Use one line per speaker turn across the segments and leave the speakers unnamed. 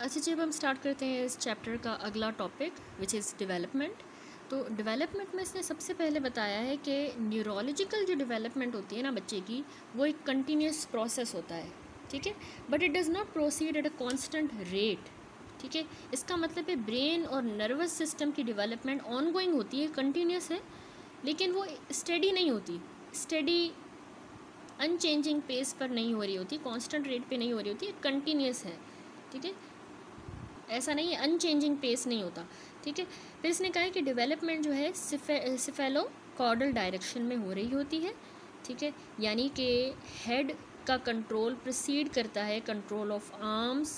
अच्छा जी, अब हम स्टार्ट करते हैं इस चैप्टर का अगला टॉपिक विच इज़ डेवलपमेंट। तो डेवलपमेंट में इसने सबसे पहले बताया है कि न्यूरोलॉजिकल जो डेवलपमेंट होती है ना बच्चे की, वो एक कंटिन्यूस प्रोसेस होता है, ठीक है, but it does not proceed at a constant rate, ठीक है। इसका मतलब है ब्रेन और नर्वस सिस्टम की डेवलपमेंट ऑनगोइंग होती है, कंटिन्यूस है, लेकिन वो स्टडी नहीं होती, स्टडी अनचेंजिंग पेस पर नहीं हो रही होती, कांस्टेंट रेट पे नहीं हो रही होती, कंटिन्यूस है, ठीक है, ऐसा नहीं है, अनचेंजिंग पेस नहीं होता, ठीक है। फिर इसने कहा है कि डेवलपमेंट जो है सिफेलो कॉर्डल डायरेक्शन में हो रही होती है, ठीक है, यानी कि हेड का कंट्रोल प्रोसीड करता है control of arms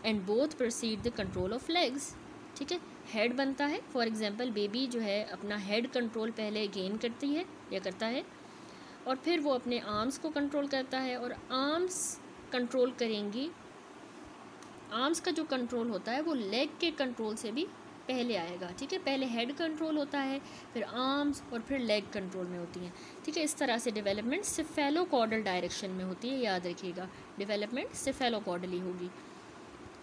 and both proceed the control of legs, ठीक है। हेड बनता है, फॉर एग्जांपल बेबी जो है अपना हेड कंट्रोल पहले गेन करती है या करता है, और फिर वो अपने आर्म्स को कंट्रोल करता है, और आर्म्स कंट्रोल करेंगी, आर्म्स का जो कंट्रोल होता है वो लेग के कंट्रोल से भी पहले आएगा, ठीक है। पहले हेड कंट्रोल होता है, फिर आर्म्स और फिर लेग कंट्रोल में होती हैं, ठीक है। इस तरह से डेवलपमेंट सिफेलोकॉर्डल डायरेक्शन में होती है, याद रखिएगा, डेवलपमेंट सिफेलोकॉर्डली होगी,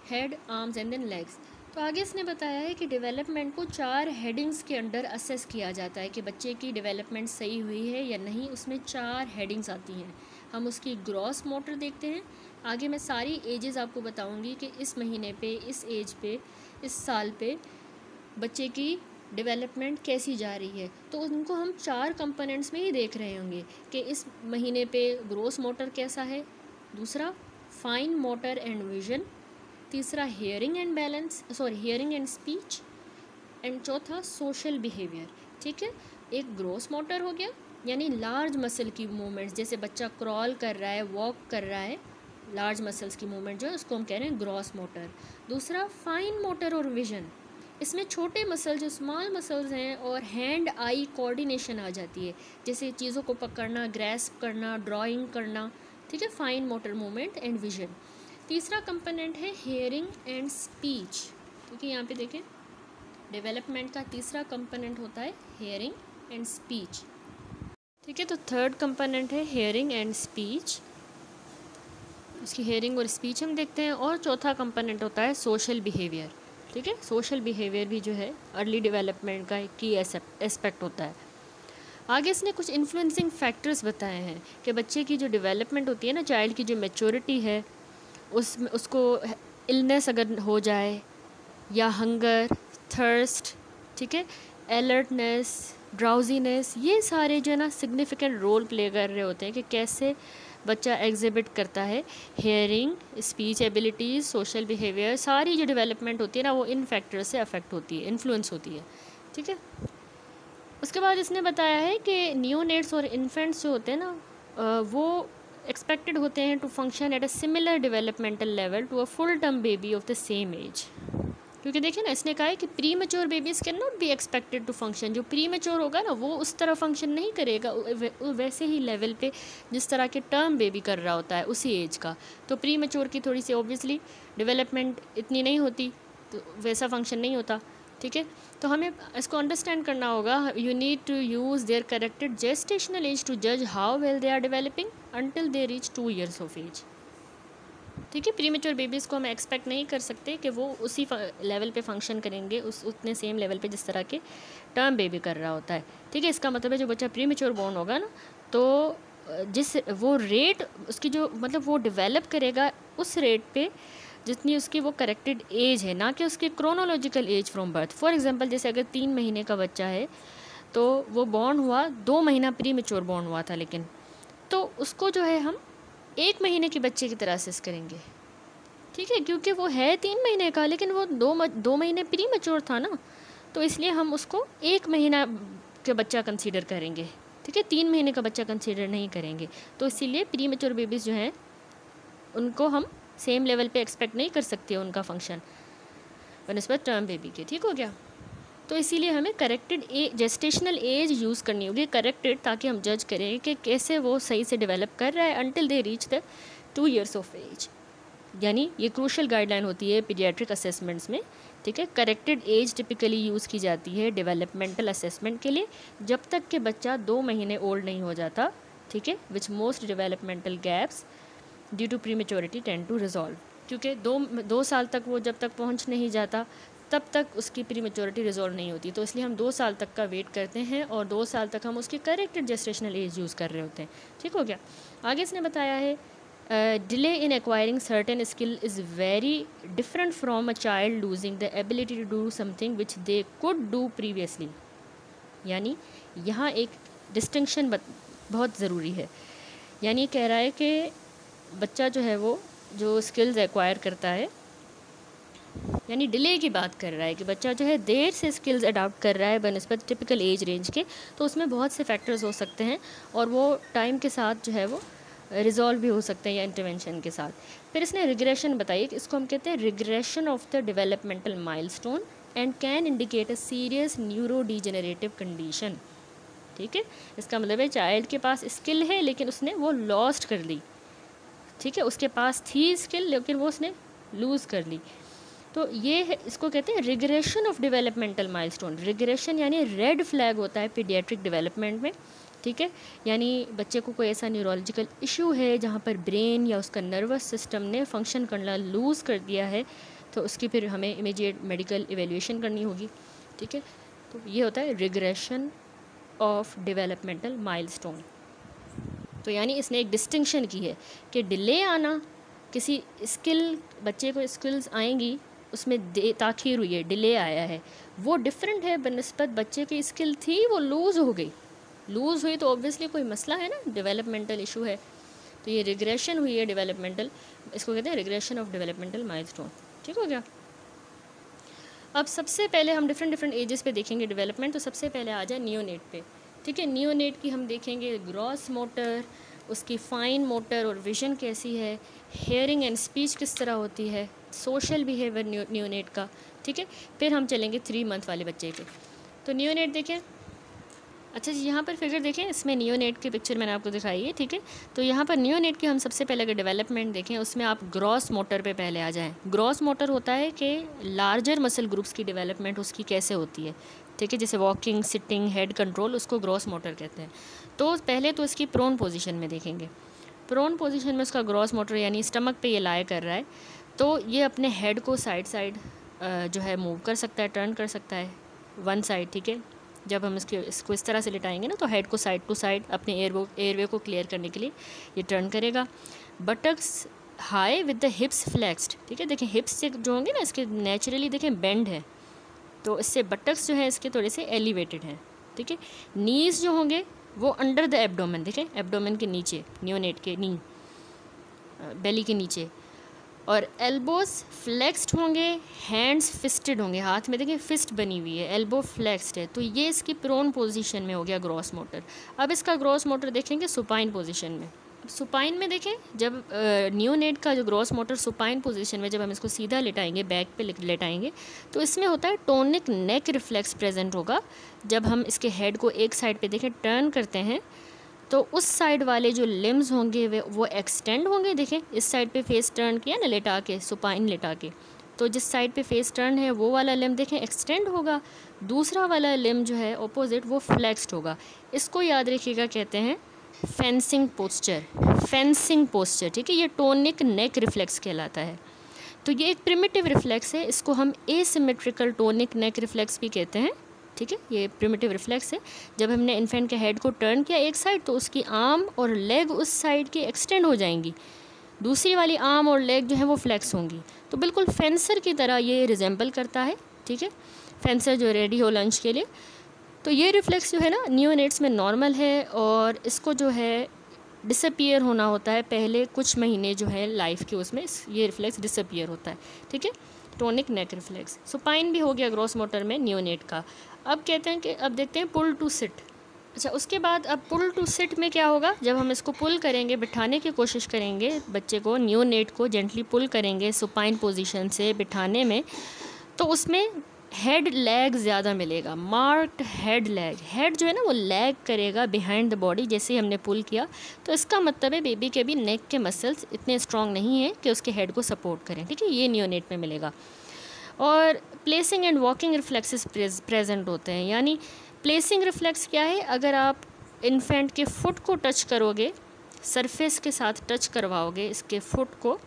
head, arms and then legs. तो आगे इसने बताया है कि डेवलपमेंट को 4 हेडिंग्स के अंडर असेस किया जाता है कि बच्चे की डेवलपमेंट सही हुई है या नहीं। उसमें 4 हेडिंग्स आती हैं। हम उसकी ग्रॉस मोटर देखते हैं, आगे मैं सारी एजेस आपको बताऊंगी कि इस महीने पे, इस एज पे, इस साल पे बच्चे की डेवलपमेंट कैसी जा रही है। तो उनको हम 4 कंपोनेंट्स में ही देख रहे होंगे कि इस महीने पे ग्रॉस मोटर कैसा है, दूसरा फाइन मोटर एंड विजन, तीसरा hearing and balance, hearing and speech, and चौथा सोशल बिहेवियर, ठीक है। एक ग्रॉस मोटर हो गया, यानी लार्ज मसल की मूवमेंट्स, जैसे बच्चा क्रॉल कर रहा है, वॉक कर रहा है, लार्ज मसल्स की मूवमेंट जो है उसको हम कह रहे हैं ग्रॉस मोटर। दूसरा फाइन मोटर और विजन, इसमें छोटे मसल जो स्मॉल मसल्स हैं और हैंड आई कोऑर्डिनेशन आ जाती है, जैसे चीज़ों को पकड़ना, ग्रैस्प करना, ड्राइंग करना, ठीक है, fine motor movement and vision. तीसरा कंपोनेंट है हियरिंग एंड स्पीच, ठीक है, यहाँ पे देखें, डेवलपमेंट का तीसरा कंपोनेंट होता है हियरिंग एंड स्पीच, ठीक है। तो थर्ड कंपोनेंट है हियरिंग एंड स्पीच, उसकी हियरिंग और स्पीच हम देखते हैं, और चौथा कंपोनेंट होता है सोशल बिहेवियर, ठीक है। सोशल बिहेवियर भी जो है अर्ली डेवलपमेंट का एक की एस्पेक्ट होता है। आगे इसने कुछ इन्फ्लुएंसिंग फैक्टर्स बताए हैं कि बच्चे की जो डेवलपमेंट होती है ना, चाइल्ड की जो मैच्योरिटी है, उसको इलनेस अगर हो जाए, या हंगर, थर्स्ट, ठीक है, अलर्टनेस, ड्राउजीनेस, ये सारे जो है ना सिग्निफिकेंट रोल प्ले कर रहे होते हैं कि कैसे बच्चा एग्जिबिट करता है hearing, speech abilities, social behaviour, सारी जो डेवलपमेंट होती है ना वो इन फैक्टर्स से अफेक्ट होती है, इन्फ्लुएंस होती है, ठीक है। उसके बाद इसने बताया है कि न्यूनेट्स और इन्फेंट्स जो होते हैं ना वो एक्सपेक्टेड होते हैं to function at a similar developmental level to a full term baby of the same age, क्योंकि देखिए ना, इसने कहा है कि premature babies can not be expected to function, जो प्री मेच्योर होगा ना वो उस तरह फंक्शन नहीं करेगा वैसे ही लेवल पे जिस तरह के टर्म बेबी कर रहा होता है उसी एज का। तो प्री मेच्योर की थोड़ी सी ऑब्वियसली डेवलपमेंट इतनी नहीं होती, तो वैसा फंक्शन नहीं होता, ठीक है। तो हमें इसको अंडरस्टैंड करना होगा, you need to use their corrected gestational age to जज how well they are developing until they reach 2 years of age, ठीक है। प्रीमेच्योर बेबीज़ को हम एक्सपेक्ट नहीं कर सकते कि वो उसी लेवल पे फंक्शन करेंगे, उतने सेम लेवल पे जिस तरह के टर्म बेबी कर रहा होता है, ठीक है। इसका मतलब है जो बच्चा प्रीमेच्योर बॉर्न होगा ना, तो जिस वो रेट उसकी जो मतलब वो डेवलप करेगा उस रेट पे जितनी उसकी वो करेक्टेड एज है, ना कि उसकी chronological age from birth. For example जैसे अगर 3 महीने का बच्चा है तो वो बॉर्न हुआ 2 महीना प्रीमेच्योर बॉर्न हुआ था, लेकिन तो उसको जो है हम 1 महीने के बच्चे की तरह असेस करेंगे, ठीक है, क्योंकि वो है 3 महीने का लेकिन वो 2 महीने प्री मैच्योर था ना, तो इसलिए हम उसको 1 महीना का बच्चा कंसीडर करेंगे, ठीक है, 3 महीने का बच्चा कंसीडर नहीं करेंगे। तो इसीलिए प्री मैच्योर बेबीज़ जो हैं उनको हम सेम लेवल पे एक्सपेक्ट नहीं कर सकते उनका फंक्शन बनस्पत टर्म बेबी के, ठीक हो गया। तो इसीलिए हमें करेक्टेड जेस्टेशनल एज यूज़ करनी होगी, करेक्टेड, ताकि हम जज करें कि कैसे वो सही से डेवलप कर रहा है until they reach the 2 years of age, यानी ये क्रूशल गाइडलाइन होती है पीडियाट्रिक असेसमेंट्स में, ठीक है। करेक्टेड एज टिपिकली यूज़ की जाती है डेवलपमेंटल असेसमेंट के लिए जब तक कि बच्चा 2 महीने ओल्ड नहीं हो जाता, ठीक है, which most developmental gaps due to prematurity tend to resolve. क्योंकि दो साल तक वो जब तक पहुंच नहीं जाता तब तक उसकी प्री मेच्योरिटी रिजॉल्व नहीं होती, तो इसलिए हम 2 साल तक का वेट करते हैं और 2 साल तक हम उसकी करेक्टेड जेस्टेशनल एज यूज़ कर रहे होते हैं। ठीक हो गया। आगे इसने बताया है delay in acquiring certain skill is very different from a child losing the ability to do something which they could do previously. यानी यहाँ एक डिस्टिंक्शन बहुत ज़रूरी है। यानी कह रहा है कि बच्चा जो है वो जो स्किल्स एक्वायर करता है, यानी डिले की बात कर रहा है कि बच्चा जो है देर से स्किल्स अडॉप्ट कर रहा है बनस्पत टिपिकल एज रेंज के, तो उसमें बहुत से फैक्टर्स हो सकते हैं और वो टाइम के साथ जो है वो रिजॉल्व भी हो सकते हैं या इंटरवेंशन के साथ। फिर इसने रिग्रेशन बताई कि इसको हम कहते हैं regression of the developmental milestone and can indicate a serious neuro degenerative condition. ठीक है, इसका मतलब है चाइल्ड के पास स्किल है लेकिन उसने वो लॉस्ट कर ली। ठीक है, उसके पास थी स्किल लेकिन वो उसने लूज़ कर ली। तो ये है, इसको कहते हैं regression of developmental milestone. Regression यानी रेड फ्लैग होता है पीडियाट्रिक डेवलपमेंट में। ठीक है, यानी बच्चे को कोई ऐसा न्यूरोलॉजिकल इशू है जहाँ पर ब्रेन या उसका नर्वस सिस्टम ने फंक्शन करना लूज़ कर दिया है, तो उसकी फिर हमें इमीडिएट मेडिकल इवेल्यूएशन करनी होगी। ठीक है, तो ये होता है रिग्रेशन ऑफ डेवलपमेंटल माइलस्टोन। तो यानी इसने एक डिस्टिंक्शन की है कि डिले आना, किसी स्किल बच्चे को स्किल्स आएंगी उसमें ताख़ीर हुई है, डिले आया है, वो डिफरेंट है बनस्पत बच्चे की स्किल थी वो लूज़ हो गई। लूज़ हुई तो ऑब्वियसली कोई मसला है ना, डेवलपमेंटल इशू है, तो ये रिग्रेशन हुई है डेवलपमेंटल, इसको कहते हैं रिग्रेशन ऑफ डेवलपमेंटल माइलस्टोन। ठीक हो गया। अब सबसे पहले हम डिफरेंट एजेस पे देखेंगे डेवलपमेंट। तो सबसे पहले आ जाए नियोनेट पे। ठीक है, नियोनेट की हम देखेंगे ग्रॉस मोटर, उसकी फाइन मोटर और विजन कैसी है, हेयरिंग एंड स्पीच किस तरह होती है, सोशल बिहेवियर नियोनेट का। ठीक है, फिर हम चलेंगे 3 मंथ वाले बच्चे पे। तो नियोनेट देखें। अच्छा जी, यहाँ पर फिगर देखें, इसमें नियोनेट की पिक्चर मैंने आपको दिखाई है। ठीक है, तो यहाँ पर नियोनेट की हम सबसे पहले अगर डेवलपमेंट देखें उसमें आप ग्रॉस मोटर पे पहले आ जाएं। ग्रॉस मोटर होता है कि लार्जर मसल ग्रुप्स की डेवलपमेंट उसकी कैसे होती है। ठीक है, जैसे वॉकिंग, सिटिंग, हेड कंट्रोल, उसको ग्रॉस मोटर कहते हैं। तो पहले तो इसकी प्रोन पोजीशन में देखेंगे। प्रोन पोजीशन में उसका ग्रॉस मोटर यानी स्टमक पे ये लाए कर रहा है, तो ये अपने हेड को साइड जो है मूव कर सकता है, टर्न कर सकता है वन साइड। ठीक है, जब हम इसको इस तरह से लिटाएंगे ना तो हेड को साइड टू साइड अपने एयरवे को क्लियर करने के लिए ये टर्न करेगा। Buttocks high with the हिप्स flexed. ठीक है, देखें हिप्स से जो होंगे ना इसके नेचुरली देखें बेंड है, तो इससे बटक्स जो है इसके थोड़े से एलिवेटेड हैं। ठीक है, नीज़ जो होंगे वो अंडर द एब्डोमेन, देखें एब्डोमेन के नीचे, नियोनेट के नी बेली के नीचे, और एल्बोज फ्लेक्स्ड होंगे, हैंड्स फिस्टेड होंगे, हाथ में देखिए फिस्ट बनी हुई है, एल्बो फ्लेक्स्ड है, तो ये इसकी प्रोन पोजीशन में हो गया ग्रॉस मोटर। अब इसका ग्रॉस मोटर देखेंगे सुपाइन पोजीशन में। सुपाइन में देखें, जब नियोनेट का जो ग्रॉस मोटर सुपाइन पोजीशन में जब हम इसको सीधा लेटाएंगे, बैक पे लेटाएंगे, तो इसमें होता है टोनिक नेक रिफ्लेक्स प्रेजेंट होगा। जब हम इसके हेड को एक साइड पे देखें टर्न करते हैं तो उस साइड वाले जो लिम्स होंगे वो एक्सटेंड होंगे। देखें इस साइड पे फेस टर्न किया ना लेटा के, सुपाइन लेटा के, तो जिस साइड पे फेस टर्न है वो वाला लिम देखें एक्सटेंड होगा, दूसरा वाला लिम जो है ऑपोजिट वो फ्लेक्स्ड होगा। इसको याद रखिएगा, कहते हैं फेंसिंग पोस्चर, फेंसिंग पोस्चर। ठीक है, ये टोनिक नेक रिफ्लेक्स कहलाता है। तो ये एक प्रिमिटिव रिफ्लेक्स है, इसको हम एसिमेट्रिकल टोनिक नेक रिफ्लेक्स भी कहते हैं। ठीक है, ये प्रिमिटिव रिफ्लेक्स है। जब हमने इन्फेंट के हेड को टर्न किया एक साइड तो उसकी आर्म और लेग उस साइड की एक्सटेंड हो जाएंगी, दूसरी वाली आर्म और लेग जो है वो फ्लेक्स होंगी। तो बिल्कुल फेंसर की तरह ये रिजेंबल करता है। ठीक है, फेंसर जो रेडी हो लंच के लिए। तो ये रिफ्लेक्स जो है ना नियोनेट्स में नॉर्मल है और इसको जो है डिसअपियर होना होता है पहले कुछ महीने जो है लाइफ के, उसमें ये रिफ्लेक्स डिसअपियर होता है। ठीक है, टोनिक नेक रिफ्लेक्स। सुपाइन भी हो गया ग्रॉस मोटर में नियोनेट का। अब कहते हैं कि अब देखते हैं पुल टू सिट। अच्छा, उसके बाद अब पुल टू सिट में क्या होगा, जब हम इसको पुल करेंगे, बिठाने की कोशिश करेंगे बच्चे को, नियोनेट को जेंटली पुल करेंगे सुपाइन पोजीशन से बिठाने में, तो उसमें हेड लैग ज़्यादा मिलेगा, मार्क्ड हेड लैग। हेड जो है ना वो लैग करेगा बिहाइंड द बॉडी जैसे ही हमने पुल किया, तो इसका मतलब है बेबी के भी नेक के मसल्स इतने स्ट्रॉन्ग नहीं हैं कि उसके हेड को सपोर्ट करें। ठीक है, ये नियोनेट में मिलेगा। और placing and walking reflexes present होते हैं। यानी प्लेसिंग रिफ्लेक्स क्या है, अगर आप इन्फेंट के फुट को टच करोगे, सरफेस के साथ टच करवाओगे इसके फुट को,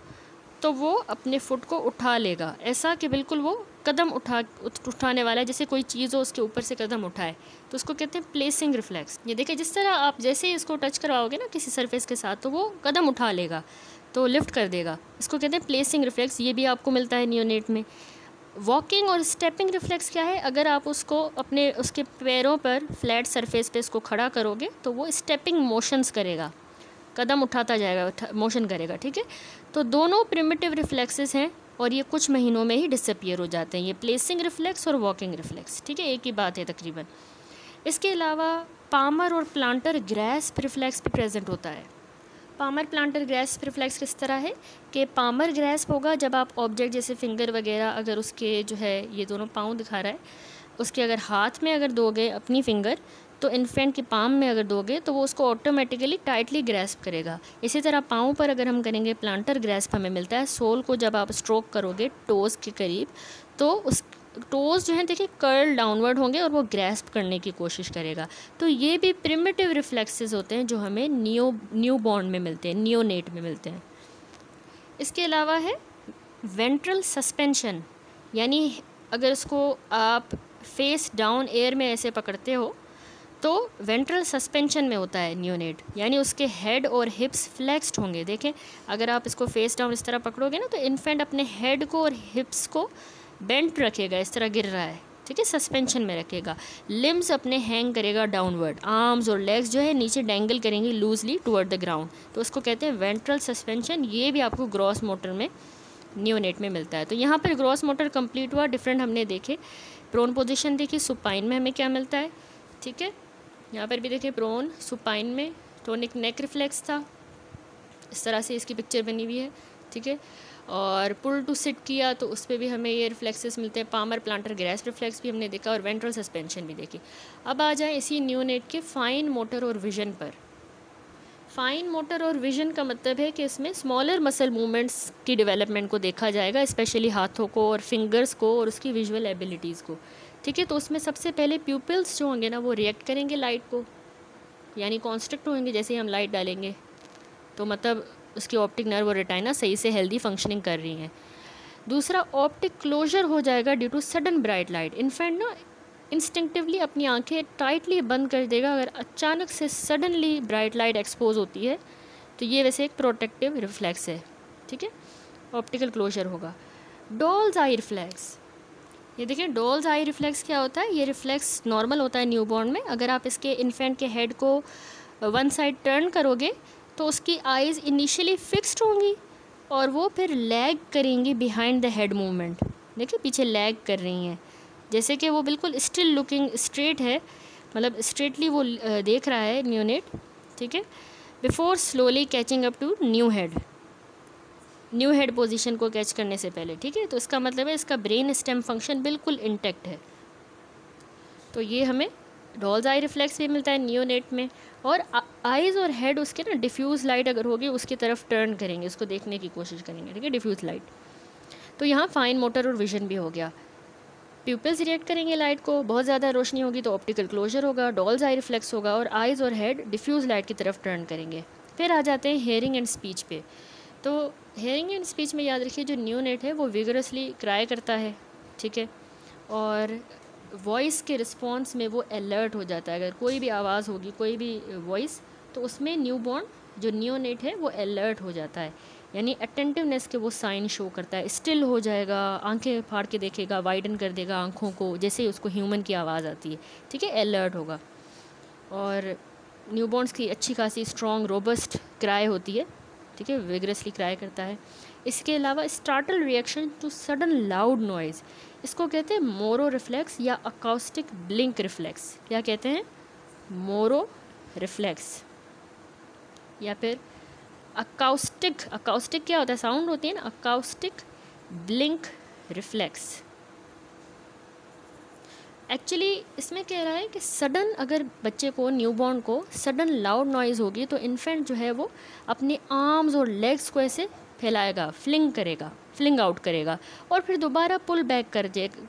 तो वो अपने फुट को उठा लेगा, ऐसा कि बिल्कुल वो कदम उठाने वाला है, जैसे कोई चीज़ हो उसके ऊपर से कदम उठाए, तो उसको कहते हैं प्लेसिंग रिफ्लेक्स। ये देखिए जिस तरह आप जैसे ही इसको टच करवाओगे ना किसी सरफेस के साथ, तो वो कदम उठा लेगा, तो लिफ्ट कर देगा, इसको कहते हैं प्लेसिंग रिफ्लेक्स। ये भी आपको मिलता है नियोनेट में। वॉकिंग और स्टेपिंग रिफ्लेक्स क्या है, अगर आप उसको अपने उसके पैरों पर फ्लैट सरफेस पे इसको खड़ा करोगे तो वो स्टेपिंग मोशंस करेगा, कदम उठाता जाएगा, मोशन करेगा, ठीक है। तो दोनों प्रिमिटिव रिफ्लेक्सेस हैं और ये कुछ महीनों में ही डिसअपियर हो जाते हैं, ये प्लेसिंग रिफ्लेक्स और वॉकिंग रिफ्लेक्स, ठीक है, एक ही बात है तकरीबन। इसके अलावा पामर और प्लांटर ग्रैस्प रिफ्लेक्स भी प्रेजेंट होता है। पामर प्लांटर ग्रैस्प रिफ्लेक्स किस तरह है कि पामर ग्रैस्प होगा जब आप ऑब्जेक्ट जैसे फिंगर वगैरह अगर उसके जो है ये दोनों पाँव दिखा रहा है, उसके अगर हाथ में अगर दोगे अपनी फिंगर, तो इन्फेंट की पाम में अगर दोगे तो वो उसको ऑटोमेटिकली टाइटली ग्रैस्प करेगा। इसी तरह पाँव पर अगर हम करेंगे प्लांटर ग्रैस्प हमें मिलता है। सोल को जब आप स्ट्रोक करोगे टोज़ के करीब, तो उस टोज़ जो है देखिए कर्ल डाउनवर्ड होंगे और वो ग्रैस्प करने की कोशिश करेगा। तो ये भी प्रिमिटिव रिफ्लेक्सेस होते हैं जो हमें न्यू बॉर्न में मिलते हैं, नियोनेट में मिलते हैं। इसके अलावा है वेंट्रल सस्पेंशन, यानी अगर इसको आप फेस डाउन एयर में ऐसे पकड़ते हो तो वेंट्रल सस्पेंशन में होता है नियोनेट, यानी उसके हेड और हिप्स फ्लेक्स्ड होंगे। देखें अगर आप इसको फेस डाउन इस तरह पकड़ोगे ना, तो इन्फेंट अपने हेड को और हिप्स को बेंट रखेगा, इस तरह गिर रहा है, ठीक है, सस्पेंशन में रखेगा। लिम्स अपने हैंग करेगा डाउनवर्ड, आर्म्स और लेग्स जो है नीचे डेंगल करेंगे लूजली टुवर्ड द ग्राउंड, तो उसको कहते हैं वेंट्रल सस्पेंशन। ये भी आपको ग्रॉस मोटर में नियोनेट में मिलता है। तो यहाँ पर ग्रॉस मोटर कंप्लीट हुआ, डिफरेंट हमने देखे। प्रोन पोजीशन देखी, सुपाइन में हमें क्या मिलता है, ठीक है, यहाँ पर भी देखिए प्रोन, सुपाइन में टोनिक नेक रिफ्लेक्स था, इस तरह से इसकी पिक्चर बनी हुई है, ठीक है। और पुल टू सिट किया तो उस पर भी हमें ये रिफ्लेक्सेस मिलते हैं। पामर प्लांटर ग्रैस्प रिफ्लेक्स भी हमने देखा और वेंट्रल सस्पेंशन भी देखी। अब आ जाए इसी नियोनेट के फाइन मोटर और विजन पर। फाइन मोटर और विजन का मतलब है कि इसमें स्मॉलर मसल मूवमेंट्स की डेवलपमेंट को देखा जाएगा, स्पेशली हाथों को और फिंगर्स को और उसकी विजुअल एबिलिटीज़ को, ठीक है। तो उसमें सबसे पहले प्यूपिल्स जो होंगे ना वो रिएक्ट करेंगे लाइट को, यानी कॉन्स्ट्रिक्ट होंगे जैसे ही हम लाइट डालेंगे, तो मतलब उसकी ऑप्टिक नर्व और रेटाइना सही से हेल्दी फंक्शनिंग कर रही हैं। दूसरा ऑप्टिक क्लोजर हो जाएगा due to sudden bright light. Infant ना इंस्टिंक्टिवली अपनी आंखें टाइटली बंद कर देगा अगर अचानक से सडनली ब्राइट लाइट एक्सपोज होती है, तो ये वैसे एक प्रोटेक्टिव रिफ्लेक्स है, ठीक है, ऑप्टिकल क्लोजर होगा। डॉल्स आई रिफ्लेक्स, ये देखिए डॉल्स आई रिफ्लेक्स क्या होता है। ये रिफ्लेक्स नॉर्मल होता है न्यूबॉर्न में। अगर आप इसके इन्फेंट के हेड को वन साइड टर्न करोगे तो उसकी आइज़ इनिशियली फिक्स्ड होंगी और वो फिर लैग करेंगी बिहाइंड द हेड मूवमेंट। देखिए पीछे लैग कर रही हैं, जैसे कि वो बिल्कुल स्टिल लुकिंग स्ट्रेट है, मतलब स्ट्रेटली वो देख रहा है नियोनेट, ठीक है, before slowly catching up to new head position को कैच करने से पहले, ठीक है। तो इसका मतलब है इसका ब्रेन स्टेम फंक्शन बिल्कुल इंटैक्ट है। तो ये हमें डॉल्स आई रिफ्लेक्स भी मिलता है नियोनेट में। और आइज़ और हेड उसके ना डिफ्यूज़ लाइट अगर होगी उसकी तरफ टर्न करेंगे, उसको देखने की कोशिश करेंगे, ठीक है, डिफ्यूज़ लाइट। तो यहाँ फाइन मोटर और विजन भी हो गया। प्यूपिल्स रिएक्ट करेंगे लाइट को, बहुत ज़्यादा रोशनी होगी तो ऑप्टिकल क्लोजर होगा, डॉल्स आई रिफ्लेक्स होगा और आइज़ और हेड डिफ्यूज़ लाइट की तरफ टर्न करेंगे। फिर आ जाते हैं हेयरिंग एंड स्पीच पे। तो हेयरिंग एंड स्पीच में याद रखिए जो नियोनेट है वो विगरसली क्राई करता है, ठीक है, और वॉइस के रिस्पॉन्स में वो अलर्ट हो जाता है। अगर कोई भी आवाज़ होगी, कोई भी वॉइस, तो उसमें न्यूबॉर्न जो नियोनेट है वो अलर्ट हो जाता है, यानी अटेंटिवनेस के वो साइन शो करता है, स्टिल हो जाएगा, आंखें फाड़ के देखेगा, वाइडन कर देगा आंखों को जैसे ही उसको ह्यूमन की आवाज़ आती है, ठीक है, अलर्ट होगा। और न्यूबॉर्न्स की अच्छी खासी स्ट्रॉन्ग रोबस्ट क्राई होती है, ठीक है, विगरसली क्राई करता है। इसके अलावा startle reaction to sudden loud noise, इसको कहते हैं मोरो रिफ्लेक्स या अकाउस्टिक ब्लिंक रिफ्लेक्स। क्या कहते हैं? मोरो रिफ्लेक्स या फिर अकाउस्टिक क्या होता है? साउंड होती है ना, अकाउस्टिक ब्लिंक रिफ्लेक्स। एक्चुअली इसमें कह रहा है कि सडन अगर बच्चे को, न्यूबॉर्न को सडन लाउड नॉइज़ होगी तो इन्फेंट जो है वो अपने आर्म्स और लेग्स को ऐसे फैलाएगा, फ्लिंग आउट करेगा और फिर दोबारा पुल बैक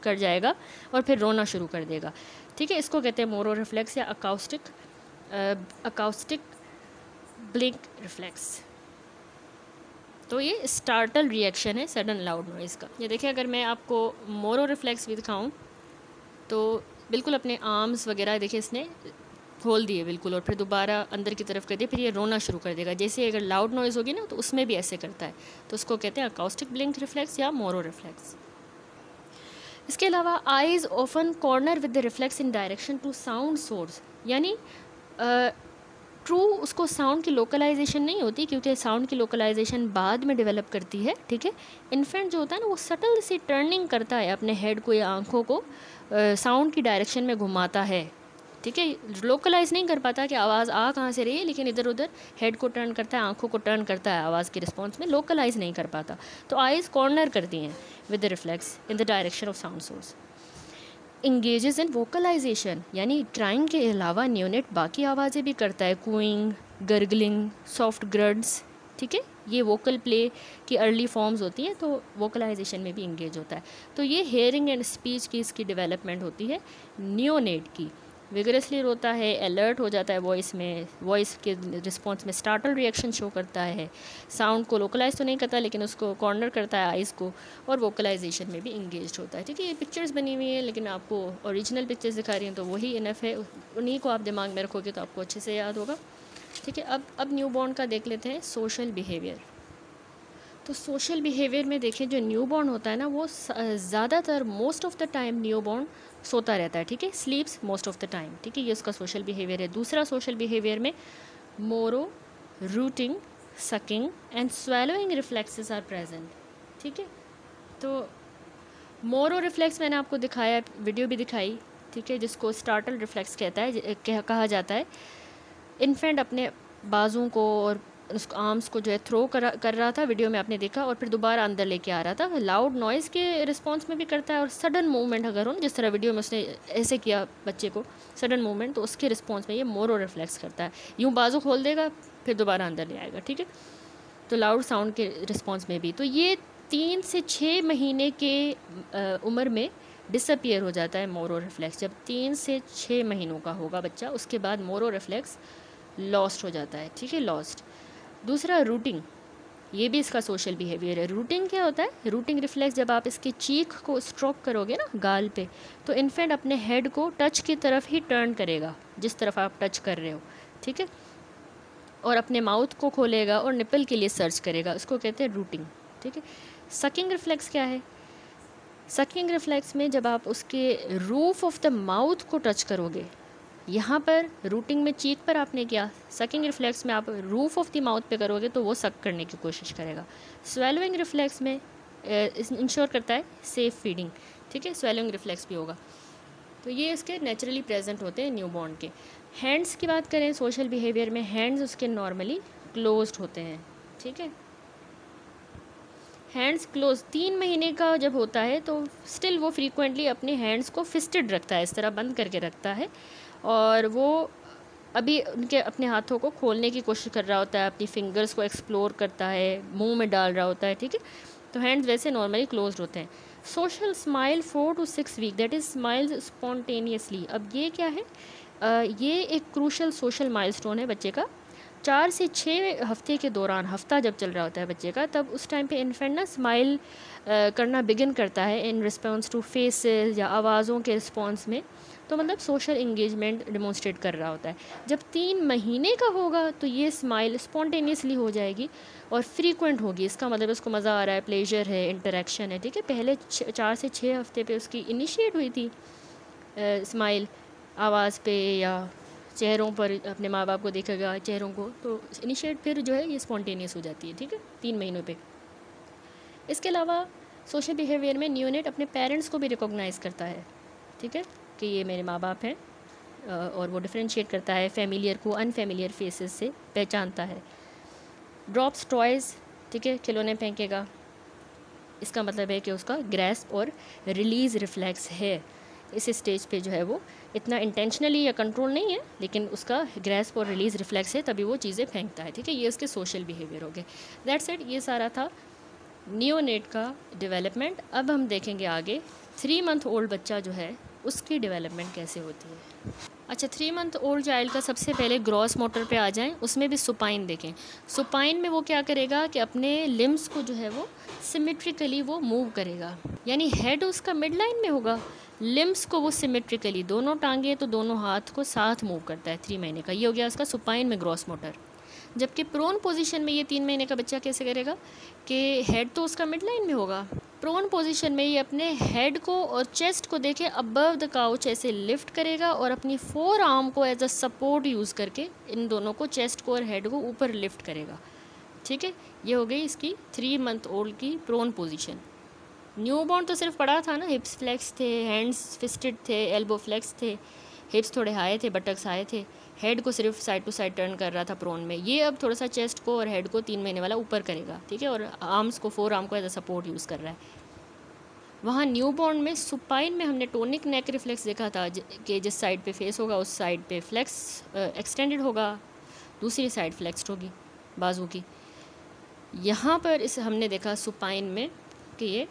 कर जाएगा और फिर रोना शुरू कर देगा, ठीक है। इसको कहते हैं मोरो रिफ्लेक्स या अकाउस्टिक ब्लिंक रिफ्लेक्स। तो ये स्टार्टल रिएक्शन है सडन लाउड नॉइज़ का। ये देखिए, अगर मैं आपको मोरो रिफ्लेक्स भी दिखाऊँ तो बिल्कुल अपने आर्म्स वगैरह देखिए इसने खोल दिए बिल्कुल, और फिर दोबारा अंदर की तरफ कर दिए, फिर ये रोना शुरू कर देगा। जैसे अगर लाउड नॉइज़ होगी ना तो उसमें भी ऐसे करता है, तो उसको कहते हैं अकाउस्टिक ब्लिंक रिफ्लेक्स या मोरो रिफ्लेक्स। इसके अलावा eyes often corner with the reflex in direction to sound source, यानी ट्रू उसको साउंड की लोकलाइजेशन नहीं होती, क्योंकि साउंड की लोकलाइजेशन बाद में डेवलप करती है, ठीक है। इन्फेंट जो होता है ना वो सटल सी टर्निंग करता है अपने हेड को या आँखों को साउंड की डायरेक्शन में घुमाता है, ठीक है। लोकलाइज नहीं कर पाता कि आवाज़ आ कहाँ से रही है, लेकिन इधर उधर हेड को टर्न करता है, आँखों को टर्न करता है आवाज़ के रिस्पॉन्स में, लोकलाइज नहीं कर पाता। तो आइज़ कॉर्नर करती हैं with the reflex in the direction of sound source. Engages in vocalisation, यानी क्राइंग के अलावा न्यूनेट बाकी आवाज़ें भी करता है, कूइंग, गर्गलिंग, सॉफ्ट ग्रड्स, ठीक है। ये वोकल प्ले की अर्ली फॉर्म्स होती हैं, तो वोकलाइजेशन में भी इंगेज होता है। तो ये हेयरिंग एंड स्पीच की इसकी डेवलपमेंट होती है नियोनेट की। विगरसली रोता है, अलर्ट हो जाता है वॉइस में, वॉइस के रिस्पॉन्स में स्टार्टल रिएक्शन शो करता है, साउंड को लोकलाइज तो नहीं करता लेकिन उसको कॉर्नर करता है आइज़ को, और वोकलाइजेशन में भी इंगेज होता है, ठीक है। ये पिक्चर्स बनी हुई हैं लेकिन आपको ओरिजिनल पिक्चर्स दिखा रही हैं, तो वही इनफ है, उन्हीं को आप दिमाग में रखोगे तो आपको अच्छे से याद होगा, ठीक है। अब न्यूबॉर्न का देख लेते हैं सोशल बिहेवियर। तो सोशल बिहेवियर में देखिए, जो न्यूबॉर्न होता है ना वो ज़्यादातर most of the time newborn सोता रहता है, ठीक है, स्लीप्स मोस्ट ऑफ द टाइम, ठीक है। ये उसका सोशल बिहेवियर है। दूसरा सोशल बिहेवियर में Moro, rooting, sucking and swallowing reflexes are present, ठीक है। तो मोरो रिफ्लेक्स मैंने आपको दिखाया, वीडियो भी दिखाई, ठीक है, जिसको स्टार्टल रिफ्लेक्स कहता है, कहा जाता है। इन्फेंट अपने बाजुओं को और उसको आर्म्स को जो है थ्रो कर रहा था, वीडियो में आपने देखा, और फिर दोबारा अंदर लेके आ रहा था। लाउड नॉइज़ के रिस्पॉन्स में भी करता है, और सडन मूवमेंट अगर हो, जिस तरह वीडियो में उसने ऐसे किया बच्चे को सडन मूवमेंट, तो उसके रिस्पॉन्स में ये मोरो रिफ्लेक्स करता है। यूँ बाजू खोल देगा फिर दोबारा अंदर ले आएगा, ठीक है। तो लाउड साउंड के रिस्पॉन्स में भी। तो ये 3 से 6 महीने के उम्र में डिसअपियर हो जाता है मोरो रिफ्लेक्स। जब 3 से 6 महीनों का होगा बच्चा, उसके बाद मोरो रिफ्लेक्स लॉस्ट हो जाता है, ठीक है, लॉस्ट। दूसरा रूटिंग, ये भी इसका सोशल बिहेवियर है। रूटिंग क्या होता है? रूटिंग रिफ्लेक्स, जब आप इसके चीक को स्ट्रोक करोगे ना गाल पे, तो इन्फेंट अपने हेड को टच की तरफ ही टर्न करेगा जिस तरफ आप टच कर रहे हो, ठीक है, और अपने माउथ को खोलेगा और निपल के लिए सर्च करेगा, उसको कहते हैं रूटिंग, ठीक है। सकिंग रिफ्लेक्स क्या है? सकिंग रिफ्लेक्स में जब आप उसके रूफ ऑफ द माउथ को टच करोगे, यहाँ पर रूटिंग में चीक पर आपने किया, सकिंग रिफ्लेक्स में आप रूफ ऑफ द माउथ पे करोगे तो वो सक करने की कोशिश करेगा। स्वेलोइंग रिफ्लेक्स में इंश्योर करता है सेफ फीडिंग, ठीक है, स्वेलोइंग रिफ्लेक्स भी होगा। तो ये इसके नेचुरली प्रेजेंट होते हैं न्यूबॉर्न के। हैंड्स की बात करें सोशल बिहेवियर में, हैंड्स उसके नॉर्मली क्लोज्ड होते हैं, ठीक है, हैंड्स क्लोज। 3 महीने का जब होता है तो स्टिल वो फ्रीक्वेंटली अपने हैंड्स को फिस्टेड रखता है, इस तरह बंद करके रखता है, और वो अभी उनके अपने हाथों को खोलने की कोशिश कर रहा होता है, अपनी फिंगर्स को एक्सप्लोर करता है, मुंह में डाल रहा होता है, ठीक है। तो हैंड्स वैसे नॉर्मली क्लोज्ड होते हैं। Social smile 4 to 6 week, that is smiles spontaneously. अब ये क्या है? ये एक क्रूशल सोशल माइलस्टोन है बच्चे का। 4 से 6 हफ्ते के दौरान, हफ्ता जब चल रहा होता है बच्चे का, तब उस टाइम पे इन्फेंट ना स्माइल करना बिगिन करता है इन रिस्पॉन्स टू फेसेस या आवाज़ों के रिस्पॉन्स में। तो मतलब सोशल इंगेजमेंट डिमॉन्स्ट्रेट कर रहा होता है। जब 3 महीने का होगा तो ये स्माइल स्पॉन्टेनियसली हो जाएगी और फ्रीक्वेंट होगी। इसका मतलब उसको मज़ा आ रहा है, प्लेजर है, इंटरेक्शन है, ठीक है। पहले 4 से 6 हफ्ते पे उसकी इनिशिएट हुई थी स्माइल, आवाज़ पे या चेहरों पर, अपने माँ बाप को देखेगा चेहरों को, तो इनिशिएट फिर जो है ये स्पॉन्टेनियस हो जाती है, ठीक है, 3 महीनों पे। इसके अलावा सोशल बिहेवियर में न्यूनेट अपने पेरेंट्स को भी रिकॉग्नाइज़ करता है, ठीक है, कि ये मेरे माँ बाप हैं, और वो डिफ्रेंशिएट करता है फेमिलियर को अनफेमिलियर फेसेस से पहचानता है। ड्रॉप्स टॉयज़, ठीक है, खिलौने फेंकेगा, इसका मतलब है कि उसका ग्रैस्प और रिलीज़ रिफ्लेक्स है। इस स्टेज पे जो है वो इतना इंटेंशनली या कंट्रोल नहीं है, लेकिन उसका ग्रैस्प और रिलीज़ रिफ्लेक्स है, तभी वो चीज़ें फेंकता है, ठीक है। ये उसके सोशल बिहेवियर हो गए। दैट्स इट, ये सारा था नियोनेट का डेवलपमेंट। अब हम देखेंगे आगे 3 मंथ ओल्ड बच्चा जो है उसकी डेवलपमेंट कैसे होती है। अच्छा, 3 मंथ ओल्ड चाइल्ड का सबसे पहले ग्रॉस मोटर पे आ जाएं, उसमें भी सुपाइन देखें। सुपाइन में वो क्या करेगा कि अपने लिम्स को जो है वो सिमेट्रिकली वो मूव करेगा, यानी हेड उसका मिड लाइन में होगा, लिम्स को वो सिमेट्रिकली, दोनों टांगे तो दोनों हाथ को साथ मूव करता है 3 महीने का। ये हो गया उसका सुपाइन में ग्रॉस मोटर। जबकि प्रोन पोजीशन में ये 3 महीने का बच्चा कैसे करेगा कि हेड तो उसका मिड लाइन में होगा, प्रोन पोजीशन में ये अपने हेड को और चेस्ट को देखे अबव द काउच ऐसे लिफ्ट करेगा और अपनी 4 आर्म को एज अ सपोर्ट यूज़ करके इन दोनों को, चेस्ट को और हेड को ऊपर लिफ्ट करेगा। ठीक है, ये हो गई इसकी 3 मंथ ओल्ड की प्रोन पोजीशन। न्यूबॉर्न तो सिर्फ पड़ा था ना, हिप्स फ्लेक्स थे, हैंड्स फिस्टेड थे, एल्बो फ्लेक्स थे, हिप्स थोड़े हाई थे, बटक्स हाई थे, हेड को सिर्फ साइड टू साइड टर्न कर रहा था प्रोन में। ये अब थोड़ा सा चेस्ट को और हेड को 3 महीने वाला ऊपर करेगा। ठीक है, और आर्म्स को 4 आर्म को एज अ सपोर्ट यूज़ कर रहा है। वहाँ न्यूबॉर्न में सुपाइन में हमने टोनिक नेक रिफ्लेक्स देखा था कि जिस साइड पे फेस होगा उस साइड पे फ्लेक्स एक्सटेंडेड होगा, दूसरी साइड फ्लेक्स्ड होगी बाजू की। यहाँ पर इस हमने देखा सुपाइन में कि ये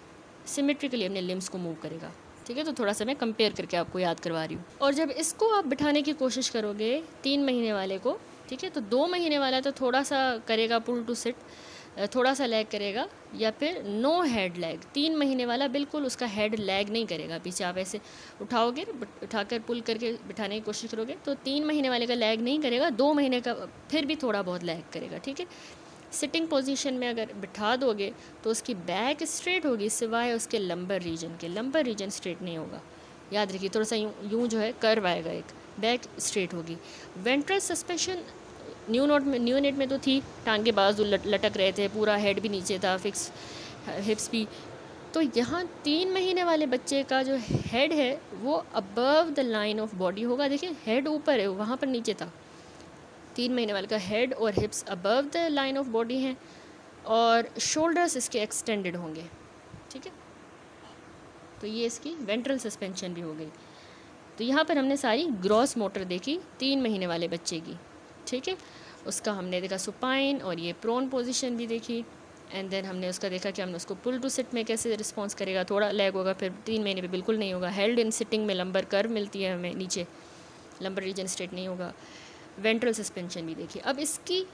सिमेट्रिकली अपने लिम्स को मूव करेगा। ठीक है, तो थोड़ा सा मैं कंपेयर करके आपको याद करवा रही हूँ। और जब इसको आप बिठाने की कोशिश करोगे 3 महीने वाले को, ठीक है, तो 2 महीने वाला तो थोड़ा सा करेगा पुल टू सिट, थोड़ा सा लैग करेगा, या फिर नो हेड लैग। 3 महीने वाला बिल्कुल उसका हेड लैग नहीं करेगा पीछे। आप ऐसे उठाओगे, उठाकर पुल करके बिठाने की कोशिश करोगे तो 3 महीने वाले का लैग नहीं करेगा, 2 महीने का फिर भी थोड़ा बहुत लैग करेगा। ठीक है, सिटिंग पोजीशन में अगर बिठा दोगे तो उसकी बैक स्ट्रेट होगी सिवाय उसके लंबर रीजन के। लंबर रीजन स्ट्रेट नहीं होगा, याद रखिए, थोड़ा सा यूँ जो है कर्व आएगा, एक बैक स्ट्रेट होगी। वेंट्रल सस्पेंशन न्यू नेट में तो थी, टांगे बाजू लटक रहे थे, पूरा हेड भी नीचे था, फिक्स हिप्स भी। तो यहाँ 3 महीने वाले बच्चे का जो हेड है वो above the line of body होगा। देखिए हेड ऊपर है, वहाँ पर नीचे था। 3 महीने वाले का हेड और हिप्स above the line of body हैं और शोल्डर्स इसके एक्सटेंडेड होंगे। ठीक है, तो ये इसकी वेंट्रल सस्पेंशन भी हो गई। तो यहाँ पर हमने सारी ग्रॉस मोटर देखी 3 महीने वाले बच्चे की। ठीक है, उसका हमने देखा सुपाइन और ये प्रोन पोजीशन भी देखी, एंड देन हमने उसका देखा कि हमने उसको पुल टू सिट में कैसे रिस्पॉन्स करेगा, थोड़ा लैग होगा, फिर 3 महीने पे बिल्कुल नहीं होगा। हेल्ड इन सिटिंग में लंबर कर्व मिलती है हमें नीचे, लंबर रीजन स्ट्रेट नहीं होगा। वेंट्रल सस्पेंशन भी देखी। अब इसकी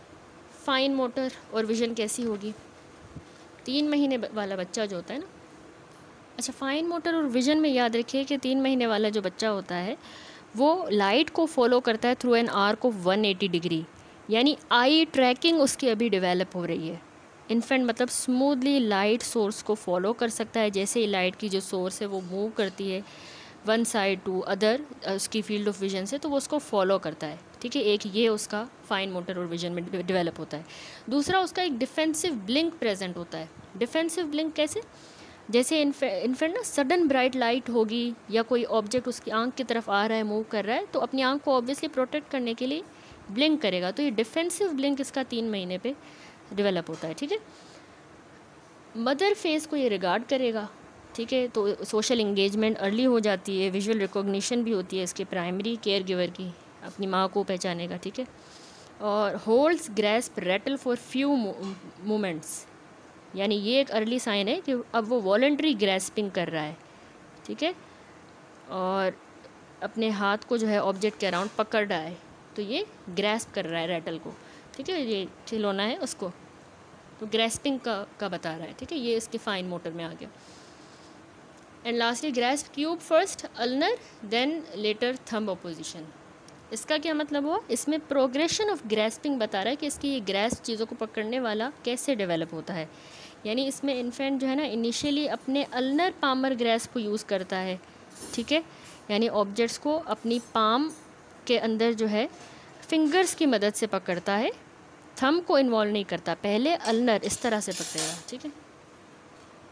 फाइन मोटर और विजन कैसी होगी 3 महीने वाला बच्चा जो होता है ना। अच्छा, फाइन मोटर और विजन में याद रखिए कि 3 महीने वाला जो बच्चा होता है वो लाइट को फॉलो करता है through an arc of 180 degree, यानी आई ट्रैकिंग उसकी अभी डेवलप हो रही है। इन्फेंट मतलब स्मूथली लाइट सोर्स को फॉलो कर सकता है, जैसे ही लाइट की जो सोर्स है वो मूव करती है वन साइड टू अदर उसकी फील्ड ऑफ विजन से, तो वो उसको फॉलो करता है। ठीक है, एक ये उसका फाइन मोटर और विजन में डेवलप होता है। दूसरा उसका एक डिफेंसिव ब्लिंक प्रेजेंट होता है। डिफेंसिव ब्लिंक कैसे, जैसे इन्फेंट ना सडन ब्राइट लाइट होगी या कोई ऑब्जेक्ट उसकी आंख की तरफ आ रहा है, मूव कर रहा है, तो अपनी आंख को ऑब्वियसली प्रोटेक्ट करने के लिए ब्लिंक करेगा। तो ये डिफेंसिव ब्लिंक इसका 3 महीने पे डेवलप होता है। ठीक है, मदर फेस को ये रिगार्ड करेगा। ठीक है, तो सोशल इंगेजमेंट अर्ली हो जाती है, विजुअल रिकॉग्निशन भी होती है इसके प्राइमरी केयर गिवर की, अपनी माँ को पहचानेगा। ठीक है, और holds grasp rattle for few moments, यानी ये एक अर्ली साइन है कि अब वो वॉलंटरी ग्रैस्पिंग कर रहा है। ठीक है, और अपने हाथ को जो है ऑब्जेक्ट के अराउंड पकड़ रहा है, तो ये ग्रैस्प कर रहा है रैटल को। ठीक है, ये खिलौना है उसको, तो ग्रैस्पिंग का बता रहा है। ठीक है, ये इसके फाइन मोटर में आ गया। And lastly grasp cube first ulnar then later thumb opposition. इसका क्या मतलब हुआ, इसमें प्रोग्रेशन ऑफ ग्रैस्पिंग बता रहा है कि इसकी ये ग्रैस्प चीज़ों को पकड़ने वाला कैसे डेवलप होता है। यानी इसमें इन्फेंट जो है ना इनिशियली अपने अल्नर पामर ग्रैस्प को यूज़ करता है। ठीक है, यानी ऑब्जेक्ट्स को अपनी पाम के अंदर जो है फिंगर्स की मदद से पकड़ता है, थंब को इन्वॉल्व नहीं करता। पहले अल्नर इस तरह से पकड़ेगा। ठीक है,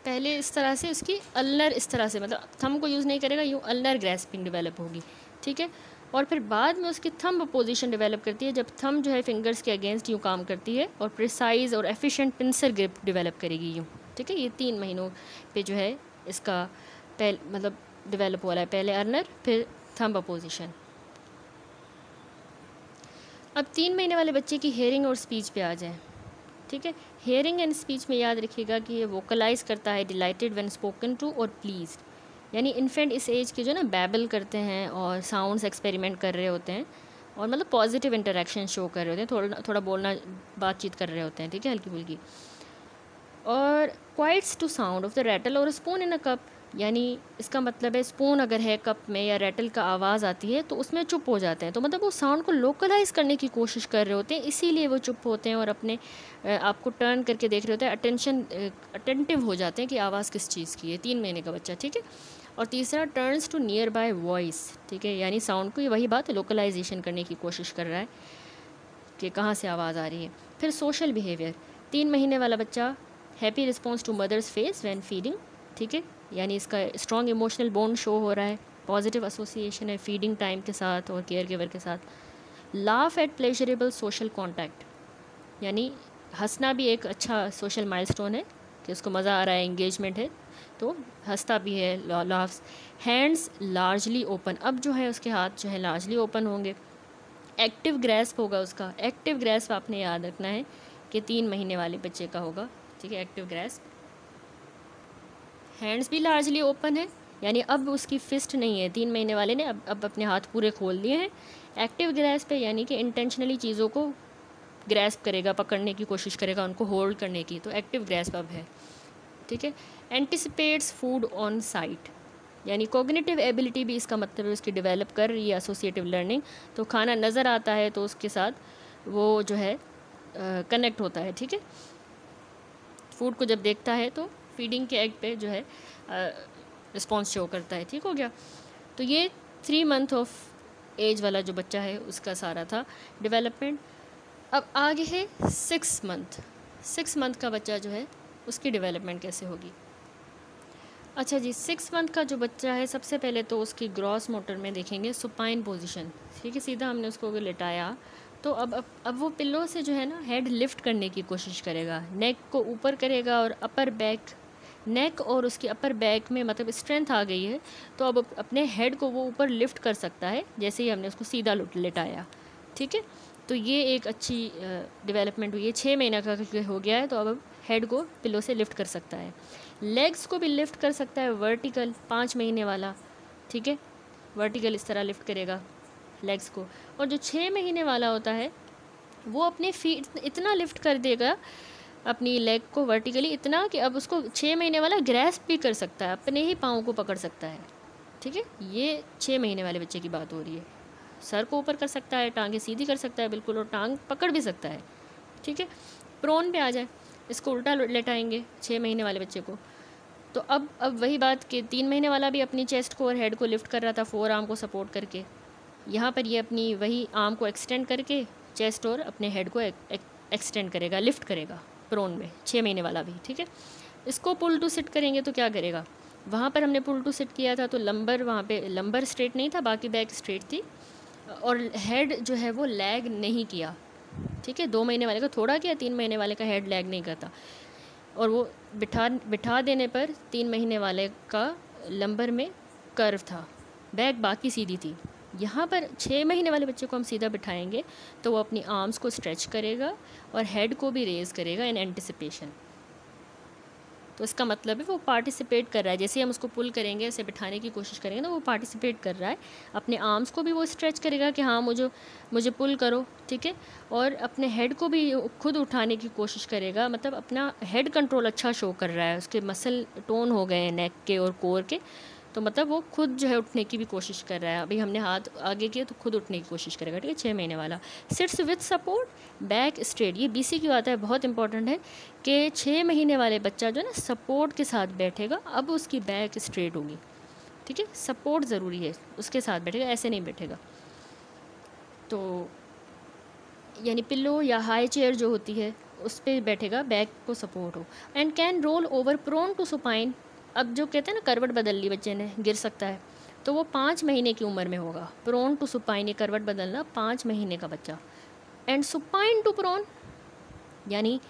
पहले इस तरह से उसकी अल्नर इस तरह से, मतलब थंब को यूज़ नहीं करेगा, यूँ अल्नर ग्रैस्पिंग डेवलप होगी। ठीक है, और फिर बाद में उसकी थंब पोजीशन डेवलप करती है, जब थंब जो है फिंगर्स के अगेंस्ट यूँ काम करती है और प्रिसाइज और एफिशिएंट पिंसर ग्रिप डेवलप करेगी यूँ। ठीक है, ये 3 महीनों पे जो है इसका मतलब डेवलप हो रहा है, पहले अल्नर फिर थंब पोजीशन। अब 3 महीने वाले बच्चे की हेयरिंग और स्पीच पे आ जाए। ठीक है, हेयरिंग एंड स्पीच में याद रखिएगा कि ये वोकलाइज करता है डिलाइटेड व्हेन स्पोकन टू और प्लीज्ड। यानी इन्फेंट इस एज के जो ना बैबल करते हैं और साउंड्स एक्सपेरिमेंट कर रहे होते हैं और मतलब पॉजिटिव इंटरेक्शन शो कर रहे होते हैं, थोड़ा थोड़ा बोलना बातचीत कर रहे होते हैं, ठीक है, हल्की फुल्की। और quiets to sound of the rattle और स्पून इन अ कप, यानी इसका मतलब है स्पून अगर है कप में या रैटल का आवाज़ आती है तो उसमें चुप हो जाते हैं। तो मतलब वो साउंड को लोकलाइज करने की कोशिश कर रहे होते हैं, इसीलिए वो चुप होते हैं और अपने आपको टर्न करके देख रहे होते हैं, अटेंटिव हो जाते हैं कि आवाज़ किस चीज़ की है। 3 महीने का बच्चा, ठीक है। और तीसरा turns to nearby voice, ठीक है, यानी साउंड को वही बात लोकलाइजेशन करने की कोशिश कर रहा है कि कहाँ से आवाज़ आ रही है। फिर सोशल बिहेवियर, 3 महीने वाला बच्चा happy response to mother's face when feeding, ठीक है, यानी इसका स्ट्रॉन्ग इमोशनल बॉन्ड शो हो रहा है, पॉजिटिव एसोसिएशन है फीडिंग टाइम के साथ और केयर गिवर के साथ। Laugh at pleasurable social contact, यानी हंसना भी एक अच्छा सोशल माइलस्टोन है कि उसको मज़ा आ रहा है, एंगेजमेंट है तो हंसता भी है, लाफ्स। हैंड्स लार्जली ओपन, अब जो है उसके हाथ जो है लार्जली ओपन होंगे। एक्टिव ग्रैस्प होगा उसका, एक्टिव ग्रैस्प आपने याद रखना है कि 3 महीने वाले बच्चे का होगा, ठीक है, एक्टिव ग्रैस्प। हैंड्स भी लार्जली ओपन है, यानी अब उसकी फिस्ट नहीं है, 3 महीने वाले ने अब अपने हाथ पूरे खोल दिए हैं। एक्टिव ग्रैस्प है, यानी कि इंटेंशनली चीज़ों को ग्रैस्प करेगा, पकड़ने की कोशिश करेगा, उनको होल्ड करने की, तो एक्टिव ग्रैस्प अब है, ठीक है। एंटिसिपेट्स फूड ऑन साइट, यानी कॉग्निटिव एबिलिटी भी इसका मतलब है उसकी डेवलप कर रही है, एसोसिएटिव लर्निंग, तो खाना नज़र आता है तो उसके साथ वो जो है कनेक्ट होता है, ठीक है। फूड को जब देखता है तो फीडिंग के एग पे जो है रिस्पॉन्स शो करता है, ठीक हो गया। तो ये 3 मंथ ऑफ एज वाला जो बच्चा है उसका सारा था डेवलपमेंट। अब आगे है 6 मंथ। 6 मंथ का बच्चा जो है उसकी डेवलपमेंट कैसे होगी। अच्छा जी, 6 मंथ का जो बच्चा है सबसे पहले तो उसकी ग्रॉस मोटर में देखेंगे सुपाइन पोजीशन, ठीक है, सीधा हमने उसको लिटाया तो अब वो पिल्लो से जो है ना हेड लिफ्ट करने की कोशिश करेगा, नेक को ऊपर करेगा और अपर बैक, नेक और उसकी अपर बैक में मतलब स्ट्रेंथ आ गई है तो अब अपने हेड को वो ऊपर लिफ्ट कर सकता है जैसे ही हमने उसको सीधा लिटाया, ठीक है। तो ये एक अच्छी डेवलपमेंट हुई है। 6 महीने का हो गया है तो अब हेड को पिल्लो से लिफ्ट कर सकता है। लेग्स को भी लिफ्ट कर सकता है वर्टिकल, 5 महीने वाला, ठीक है, वर्टिकल इस तरह लिफ्ट करेगा लेग्स को। और जो 6 महीने वाला होता है वो अपने फीट इतना लिफ्ट कर देगा अपनी लेग को वर्टिकली, इतना कि अब उसको 6 महीने वाला ग्रैस्प भी कर सकता है, अपने ही पाँव को पकड़ सकता है, ठीक है। ये 6 महीने वाले बच्चे की बात हो रही है। सर को ऊपर कर सकता है, टांगें सीधी कर सकता है बिल्कुल, और टांग पकड़ भी सकता है, ठीक है। प्रोन पे आ जाए, इसको उल्टा लेटाएंगे 6 महीने वाले बच्चे को, तो अब वही बात कि 3 महीने वाला भी अपनी चेस्ट को और हेड को लिफ्ट कर रहा था 4 आर्म को सपोर्ट करके, यहाँ पर ये अपनी वही आर्म को एक्सटेंड करके चेस्ट और अपने हेड को एक्सटेंड करेगा, लिफ्ट करेगा प्रोन में, 6 महीने वाला भी, ठीक है। इसको पुल टू सिट करेंगे तो क्या करेगा, वहाँ पर हमने पुल टू सिट किया था तो लंबर, वहाँ पे लंबर स्ट्रेट नहीं था, बाकी बैक स्ट्रेट थी और हेड जो है वो लैग नहीं किया, ठीक है। 2 महीने वाले का थोड़ा किया, 3 महीने वाले का हेड लैग नहीं करता, और वो बिठा देने पर 3 महीने वाले का लंबर में कर्व था, बैक बाकी सीधी थी। यहाँ पर 6 महीने वाले बच्चे को हम सीधा बिठाएंगे तो वो अपनी आर्म्स को स्ट्रेच करेगा और हेड को भी रेज़ करेगा इन एंटिसिपेशन। तो इसका मतलब है वो पार्टिसिपेट कर रहा है, जैसे हम उसको पुल करेंगे, ऐसे बिठाने की कोशिश करेंगे ना, वो पार्टिसिपेट कर रहा है। अपने आर्म्स को भी वो स्ट्रेच करेगा कि हाँ मुझे पुल करो, ठीक है, और अपने हेड को भी खुद उठाने की कोशिश करेगा, मतलब अपना हेड कंट्रोल अच्छा शो कर रहा है, उसके मसल टोन हो गए हैं नेक के और कोर के, तो मतलब वो खुद जो है उठने की भी कोशिश कर रहा है। अभी हमने हाथ आगे किए तो खुद उठने की कोशिश करेगा, ठीक है। 6 महीने वाला sits with support, back straight, ये BC की आता है, बहुत इंपॉर्टेंट है कि 6 महीने वाले बच्चा जो है ना सपोर्ट के साथ बैठेगा, अब उसकी बैक स्ट्रेट होगी, ठीक है, सपोर्ट ज़रूरी है, उसके साथ बैठेगा, ऐसे नहीं बैठेगा। तो यानी पिल्लो या हाई चेयर जो होती है उस पर बैठेगा, बैक को सपोर्ट हो। And can roll over prone to supine, अब जो कहते हैं ना करवट बदल ली बच्चे ने, गिर सकता है, तो वो 5 महीने की उम्र में होगा। प्रोन टू सुपाइन, ये करवट बदलना 5 महीने का बच्चा। एंड सुपाइन टू प्रोन, यानी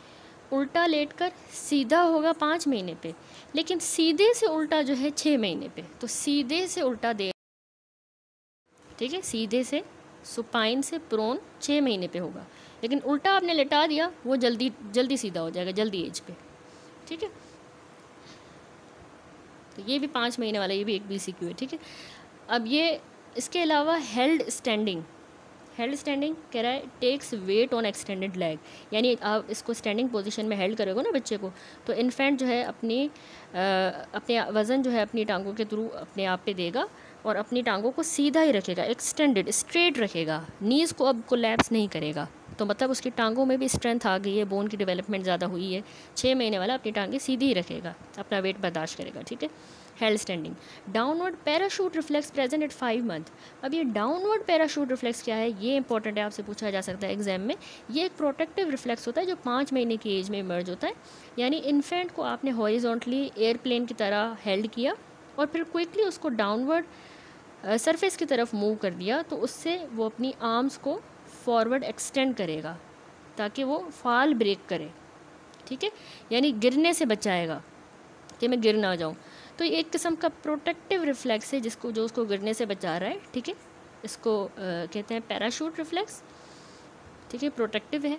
उल्टा लेटकर सीधा होगा 5 महीने पे, लेकिन सीधे से उल्टा जो है 6 महीने पे। तो सीधे से उल्टा दे, ठीक है, सीधे से सुपाइन से प्रोन 6 महीने पे होगा, लेकिन उल्टा आपने लेटा दिया वो जल्दी सीधा हो जाएगा, जल्दी एज पे, ठीक है। तो ये भी 5 महीने वाला, ये भी एक BCQ है, ठीक है। अब ये इसके अलावा हेल्ड स्टैंडिंग कह रहा है takes weight on extended leg, यानी आप इसको स्टैंडिंग पोजीशन में हेल्ड करोगे ना बच्चे को, तो इन्फेंट जो है अपने वज़न जो है अपनी टांगों के थ्रू अपने आप पे देगा और अपनी टांगों को सीधा ही रखेगा, एक्सटेंडेड स्ट्रेट रखेगा, नीज़ को अब कोलैप्स नहीं करेगा। तो मतलब उसकी टांगों में भी स्ट्रेंथ आ गई है, बोन की डेवलपमेंट ज़्यादा हुई है। 6 महीने वाला अपनी टांगें सीधी ही रखेगा, अपना वेट बर्दाश्त करेगा, ठीक है। Held standing. Downward parachute reflex present at 5 month. अब ये डाउनवर्ड पैराशूट रिफ्लेक्स क्या है, ये इंपॉर्टेंट है, आपसे पूछा जा सकता है एग्जाम में। ये एक प्रोटेक्टिव रिफ्लेक्स होता है जो 5 महीने की एज में इमर्ज होता है, यानी इन्फेंट को आपने हॉरिजॉन्टली एयरप्लेन की तरह हेल्ड किया और फिर क्विकली उसको डाउनवर्ड सरफेस की तरफ मूव कर दिया, तो उससे वो अपनी आर्म्स को फॉरवर्ड एक्सटेंड करेगा ताकि वो फॉल ब्रेक करे, ठीक है, यानी गिरने से बचाएगा कि मैं गिर ना जाऊँ। तो ये एक किस्म का प्रोटेक्टिव रिफ्लेक्स है जो उसको गिरने से बचा रहा है, ठीक है। इसको कहते हैं पैराशूट रिफ्लेक्स, ठीक है, प्रोटेक्टिव है।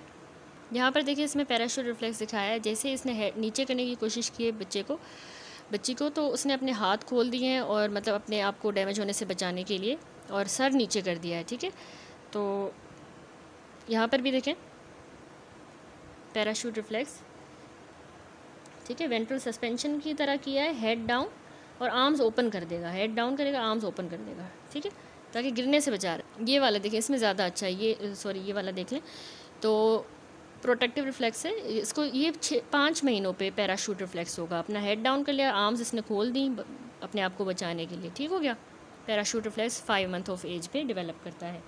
यहाँ पर देखिए इसमें पैराशूट रिफ्लेक्स दिखाया है, जैसे इसने नीचे करने की कोशिश की है बच्ची को, तो उसने अपने हाथ खोल दिए हैं और मतलब अपने आप को डैमेज होने से बचाने के लिए, और सर नीचे कर दिया है, ठीक है। तो यहाँ पर भी देखें पैराशूट रिफ्लेक्स, ठीक है, वेंट्रल सस्पेंशन की तरह किया है, हेड डाउन और आर्म्स ओपन कर देगा, हेड डाउन करेगा, आर्म्स ओपन कर देगा, ठीक है, ताकि गिरने से बचा रहे। ये वाला देखें, इसमें ज़्यादा अच्छा है, ये वाला देख लें, तो प्रोटेक्टिव रिफ्लेक्स है। इसको ये 5 महीनों पे पैराशूट रिफ्लेक्स होगा। अपना हेड डाउन कर लिया, आर्म्स इसने खोल दी अपने आप को बचाने के लिए, ठीक हो गया। Parachute reflex 5 month of age पे डेवलप करता है।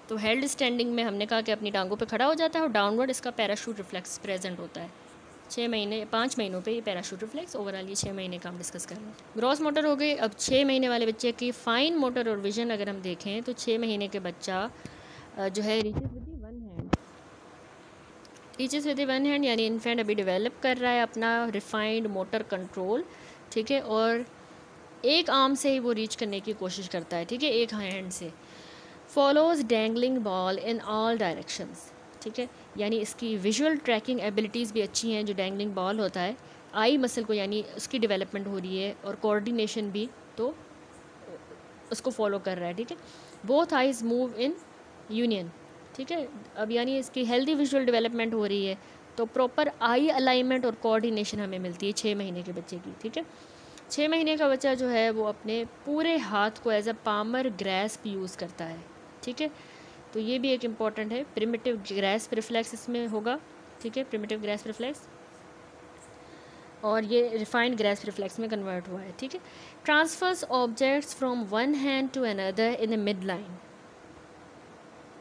तो हेल्ड स्टैंडिंग में हमने कहा कि अपनी टांगों पे खड़ा हो जाता है और डाउनवर्ड इसका पैराशूट रिफ्लेक्स प्रेजेंट होता है। 5 महीनों पे ये पैराशूट रिफ्लेक्स, ओवरऑल ये 6 महीने का हम डिस्कस कर रहे हैं। ग्रॉस मोटर हो गई। अब 6 महीने वाले बच्चे की फाइन मोटर और विजन अगर हम देखें तो 6 महीने के बच्चा जो है रीचेस विद वन हैंड, यानी इन्फेंट अभी डेवलप कर रहा है अपना रिफाइंड मोटर कंट्रोल, ठीक है, और एक आर्म से ही वो रीच करने की कोशिश करता है, ठीक है, एक हैंड से। Follows dangling ball in all directions, ठीक है, यानी इसकी विजुअल ट्रैकिंग एबिलिटीज़ भी अच्छी हैं, जो डैंगलिंग बॉल होता है, आई मसल को यानी उसकी डेवलपमेंट हो रही है और कोऑर्डिनेशन भी तो उसको फॉलो कर रहा है, ठीक है। Both eyes move in union, ठीक है, अब यानी इसकी हेल्दी विजुअल डेवलपमेंट हो रही है, तो प्रॉपर आई अलाइनमेंट और कोऑर्डिनेशन हमें मिलती है 6 महीने के बच्चे की, ठीक है। 6 महीने का बच्चा जो है वो अपने पूरे हाथ को as a palmar grasp use करता है, ठीक है, तो ये भी एक इम्पॉर्टेंट है। प्रिमिटिव ग्रैस्प रिफ्लेक्स इसमें होगा, ठीक है, प्रिमिटिव ग्रैस्प रिफ्लेक्स, और ये रिफाइंड ग्रैस्प रिफ्लेक्स में कन्वर्ट हुआ है, ठीक है। Transfers objects from one hand to another in the midline,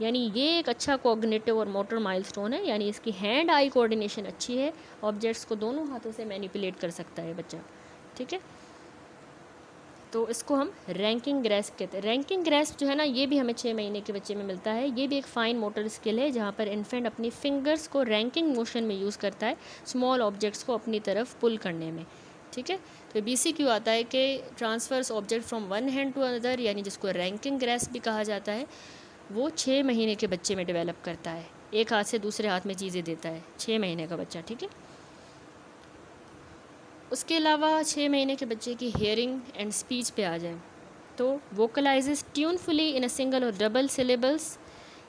यानी ये एक अच्छा कोऑर्डिनेटिव और मोटर माइलस्टोन है, यानी इसकी हैंड आई कोऑर्डिनेशन अच्छी है, ऑब्जेक्ट्स को दोनों हाथों से मैनिपुलेट कर सकता है बच्चा, ठीक है। तो इसको हम रैंकिंग ग्रैस्प कहते हैं। रैंकिंग ग्रैस्प जो है ना, ये भी हमें 6 महीने के बच्चे में मिलता है। ये भी एक फ़ाइन मोटर स्किल है, जहाँ पर इन्फेंट अपनी फिंगर्स को रैंकिंग मोशन में यूज़ करता है, स्मॉल ऑब्जेक्ट्स को अपनी तरफ पुल करने में, ठीक है। तो BCQ आता है कि transfers object from one hand to another, यानी जिसको रैंकिंग ग्रैस्प भी कहा जाता है, वो 6 महीने के बच्चे में डेवलप करता है, एक हाथ से दूसरे हाथ में चीज़ें देता है 6 महीने का बच्चा, ठीक है। उसके अलावा 6 महीने के बच्चे की हियरिंग एंड स्पीच पे आ जाए तो वोकलाइजेस ट्यूनफुली इन अ सिंगल और डबल सिलेबल्स,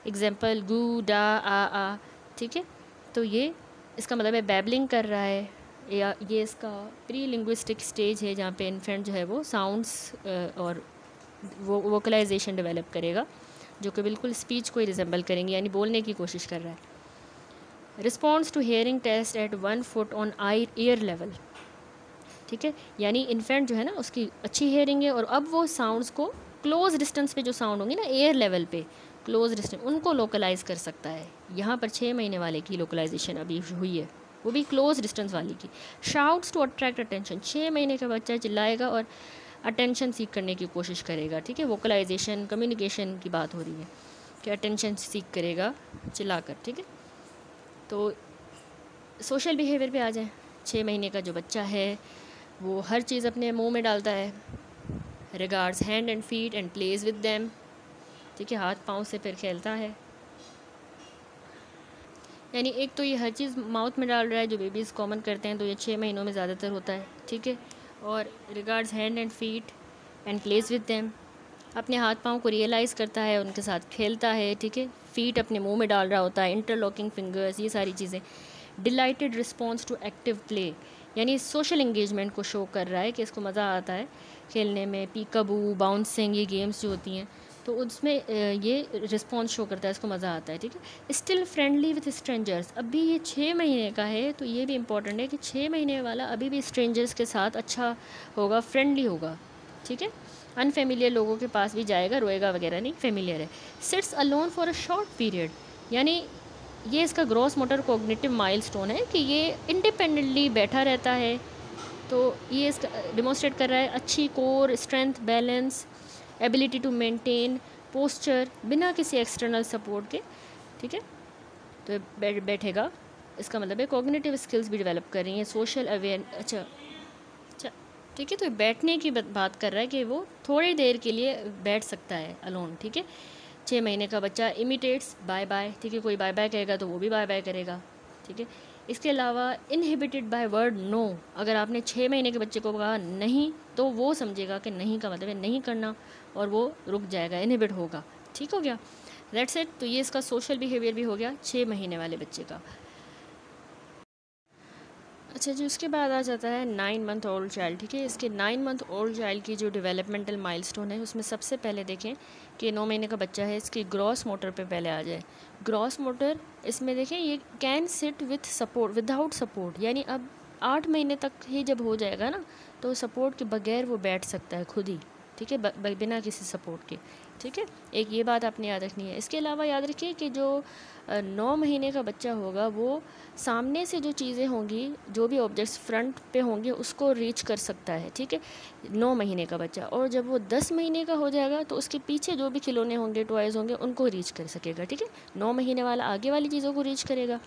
एग्जांपल गू डा आ, ठीक है। तो ये इसका मतलब है बैबलिंग कर रहा है, या ये इसका प्री लिंग्विस्टिक स्टेज है जहाँ पे इन्फेंट जो है वो साउंड्स और वोकलाइजेशन डेवलप करेगा, जो कि बिल्कुल स्पीच को ही रिजेंबल करेंगे, यानी बोलने की कोशिश कर रहा है। Response to hearing test at 1 foot on ear level, ठीक है, यानी इन्फेंट जो है ना उसकी अच्छी हियरिंग है और अब वो साउंड्स को क्लोज डिस्टेंस पे जो साउंड होंगी ना एयर लेवल पे क्लोज डिस्टेंस, उनको लोकलाइज कर सकता है। यहाँ पर 6 महीने वाले की लोकलाइजेशन अभी हुई है, वो भी क्लोज डिस्टेंस वाली की। शाउट्स टू अट्रैक्ट अटेंशन, 6 महीने का बच्चा चिल्लाएगा और अटेंशन सीख करने की कोशिश करेगा, ठीक है। वोकलाइजेशन कम्युनिकेशन की बात हो रही है कि अटेंशन सीख करेगा चिल्लाकर, ठीक है। तो सोशल बिहेवियर पे आ जाए, 6 महीने का जो बच्चा है वो हर चीज़ अपने मुंह में डालता है, regards hand and feet and plays with them, ठीक है, हाथ पाँव से फिर खेलता है, यानी एक तो ये हर चीज़ माउथ में डाल रहा है जो बेबीज़ कॉमन करते हैं, तो ये 6 महीनों में ज़्यादातर होता है, ठीक है। और regards hand and feet and place with them, अपने हाथ पाँव को रियलाइज़ करता है, उनके साथ खेलता है, ठीक है, फीट अपने मुंह में डाल रहा होता है, इंटरलॉकिंग फिंगर्स, ये सारी चीज़ें। Delighted response to active play, यानी सोशल इंगेजमेंट को शो कर रहा है कि इसको मज़ा आता है खेलने में, पीकाबू, बाउंसिंग, ये गेम्स जो होती हैं तो उसमें ये रिस्पॉन्स शो करता है, इसको मज़ा आता है, ठीक है। स्टिल फ्रेंडली विथ स्ट्रेंजर्स, अभी ये 6 महीने का है तो ये भी इम्पॉर्टेंट है कि 6 महीने वाला अभी भी स्ट्रेंजर्स के साथ अच्छा होगा, फ्रेंडली होगा, ठीक है। अनफेमिलियर लोगों के पास भी जाएगा, रोएगा वगैरह नहीं, फेमिलियर है। Sits alone for a short period, यानी ये इसका ग्रॉस मोटर कोग्निटिव माइलस्टोन है कि ये इंडिपेंडेंटली बैठा रहता है, तो ये इसका डिमॉन्स्ट्रेट कर रहा है अच्छी core strength, balance, ability to maintain posture बिना किसी एक्सटर्नल सपोर्ट के, ठीक है। तो बैठेगा, इसका मतलब है कॉग्निटिव स्किल्स भी डेवलप कर रही हैं, सोशल अवेयर, अच्छा, ठीक है। तो बैठने की बात कर रहा है कि वो थोड़ी देर के लिए बैठ सकता है अलोन, ठीक है। 6 महीने का बच्चा इमिटेट्स बाय बाय, ठीक है, कोई बाय बाय कहेगा तो वो भी बाय बाय करेगा, ठीक है। इसके अलावा इनहिबिटेड बाय वर्ड नो, अगर आपने 6 महीने के बच्चे को कहा नहीं तो वो समझेगा कि नहीं का मतलब है नहीं करना और वो रुक जाएगा, इनहिबिट होगा, ठीक हो गया, दैट्स इट। तो ये इसका सोशल बिहेवियर भी हो गया 6 महीने वाले बच्चे का। अच्छा जी, उसके बाद आ जाता है 9 मंथ ओल्ड चाइल्ड, ठीक है। इसके 9 मंथ ओल्ड चाइल्ड की जो डेवलपमेंटल माइलस्टोन है उसमें सबसे पहले देखें कि 9 महीने का बच्चा है, इसकी ग्रॉस मोटर पे पहले आ जाए। ग्रॉस मोटर इसमें देखें ये can sit with support, without support, यानी अब 8 महीने तक ही जब हो जाएगा ना तो सपोर्ट के बगैर वो बैठ सकता है खुद ही, ठीक है, बिना किसी सपोर्ट के, ठीक है। एक ये बात आपने याद रखनी है। इसके अलावा याद रखिए कि जो 9 महीने का बच्चा होगा वो सामने से जो चीज़ें होंगी, जो भी ऑब्जेक्ट्स फ्रंट पे होंगे उसको रीच कर सकता है, ठीक है, 9 महीने का बच्चा। और जब वो 10 महीने का हो जाएगा तो उसके पीछे जो भी खिलौने होंगे, टॉयज़ होंगे, उनको रीच कर सकेगा, ठीक है। 9 महीने वाला आगे वाली चीज़ों को रीच करेगा,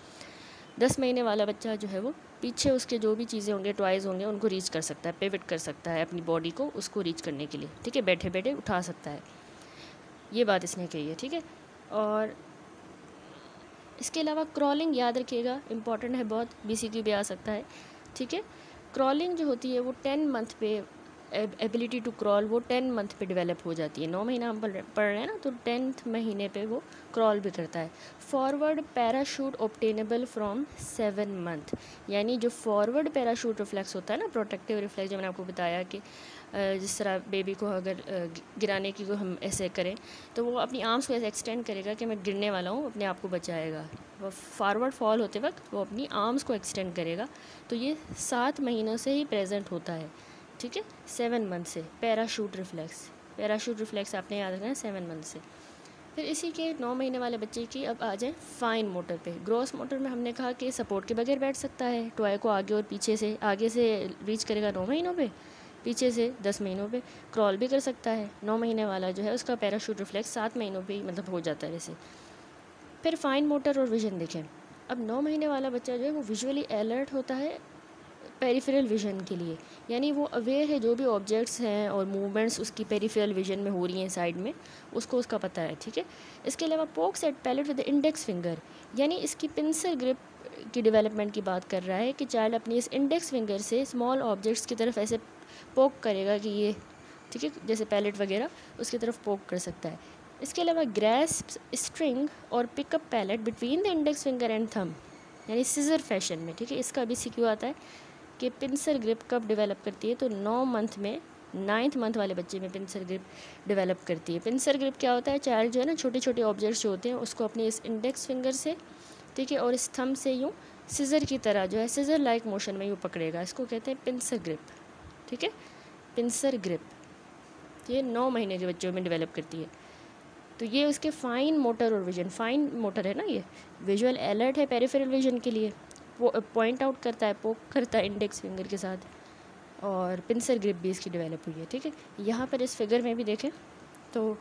10 महीने वाला बच्चा जो है वो पीछे उसके जो भी चीज़ें होंगे, टॉयज़ होंगे, उनको रीच कर सकता है, पिवट कर सकता है अपनी बॉडी को उसको रीच करने के लिए, ठीक है, बैठे बैठे उठा सकता है, ये बात इसने कही है, ठीक है। और इसके अलावा क्रॉलिंग याद रखिएगा, इंपॉर्टेंट है बहुत, BCQ भी आ सकता है, ठीक है। क्रॉलिंग जो होती है वो 10 मंथ पे, एबिलिटी टू क्रॉल वो 10 मंथ पे डेवलप हो जाती है। 9 महीना हम पढ़ रहे हैं ना, तो 10th महीने पे वो क्रॉल भी करता है। Forward parachute obtainable from 7 month, यानी जो फॉरवर्ड पैराशूट रिफ्लेक्स होता है ना, प्रोटेक्टिव रिफ्लेक्स, जो मैंने आपको बताया कि जिस तरह बेबी को अगर गिराने की को हम ऐसे करें तो वो अपनी आर्म्स को ऐसे एक्सटेंड करेगा कि मैं गिरने वाला हूँ, अपने आप को बचाएगा। वो फॉरवर्ड फॉल होते वक्त वो अपनी आर्म्स को एक्सटेंड करेगा, तो ये 7 महीनों से ही प्रेजेंट होता है, ठीक है, 7 मंथ से। पैराशूट रिफ्लेक्स आपने याद रखना है 7 मंथ से। फिर इसी के 9 महीने वाले बच्चे की अब आ जाए फाइन मोटर पे। ग्रॉस मोटर में हमने कहा कि सपोर्ट के बगैर बैठ सकता है, टॉय को आगे और पीछे से, आगे से रीच करेगा 9 महीनों पे, पीछे से 10 महीनों पे, क्रॉल भी कर सकता है। 9 महीने वाला जो है उसका पैराशूट रिफ्लेक्स 7 महीनों पे ही मतलब हो जाता है वैसे। फिर फाइन मोटर और विजन देखें। अब 9 महीने वाला बच्चा जो है वो विजुअली अलर्ट होता है पेरिफेरल विजन के लिए, यानी वो अवेयर है जो भी ऑब्जेक्ट्स हैं और मूवमेंट्स उसकी पेरिफेरल विजन में हो रही हैं साइड में, उसको उसका पता है, ठीक है। इसके अलावा pokes at pellet with index finger, यानी इसकी पिंसर ग्रिप की डेवलपमेंट की बात कर रहा है कि चाइल्ड अपनी इस इंडेक्स फिंगर से स्मॉल ऑब्जेक्ट्स की तरफ ऐसे पोक करेगा कि ये, ठीक है, जैसे पैलेट वगैरह उसकी तरफ पोक कर सकता है। इसके अलावा ग्रैस्प स्ट्रिंग और pick up pellet between the index finger and thumb, यानी सिजर फैशन में, ठीक है। इसका भी सीक्यू आता है कि पिंसर ग्रिप कब डेवलप करती है, तो 9 मंथ में, 9th मंथ वाले बच्चे में पिंसर ग्रिप डेवलप करती है। पिंसर ग्रिप क्या होता है, चाइल्ड जो है ना छोटे छोटे ऑब्जेक्ट्स जो होते हैं उसको अपने इस इंडेक्स फिंगर से, ठीक है, और इस थंब से यूँ सिजर की तरह जो है सिजर लाइक मोशन में यूँ पकड़ेगा, इसको कहते हैं पिंसर ग्रिप, ठीक है, पिंसर ग्रिप। ये 9 महीने के बच्चों में डेवलप करती है। तो ये उसके फाइन मोटर और विजन, फाइन मोटर है ना, ये विजुअल अलर्ट है पेरिफेरल विजन के लिए, वो पॉइंट आउट करता है, पोक करता है इंडेक्स फिंगर के साथ, और पिंसर ग्रिप भी इसकी डेवलप हुई है, ठीक है। यहाँ पर इस फिगर में भी देखें तो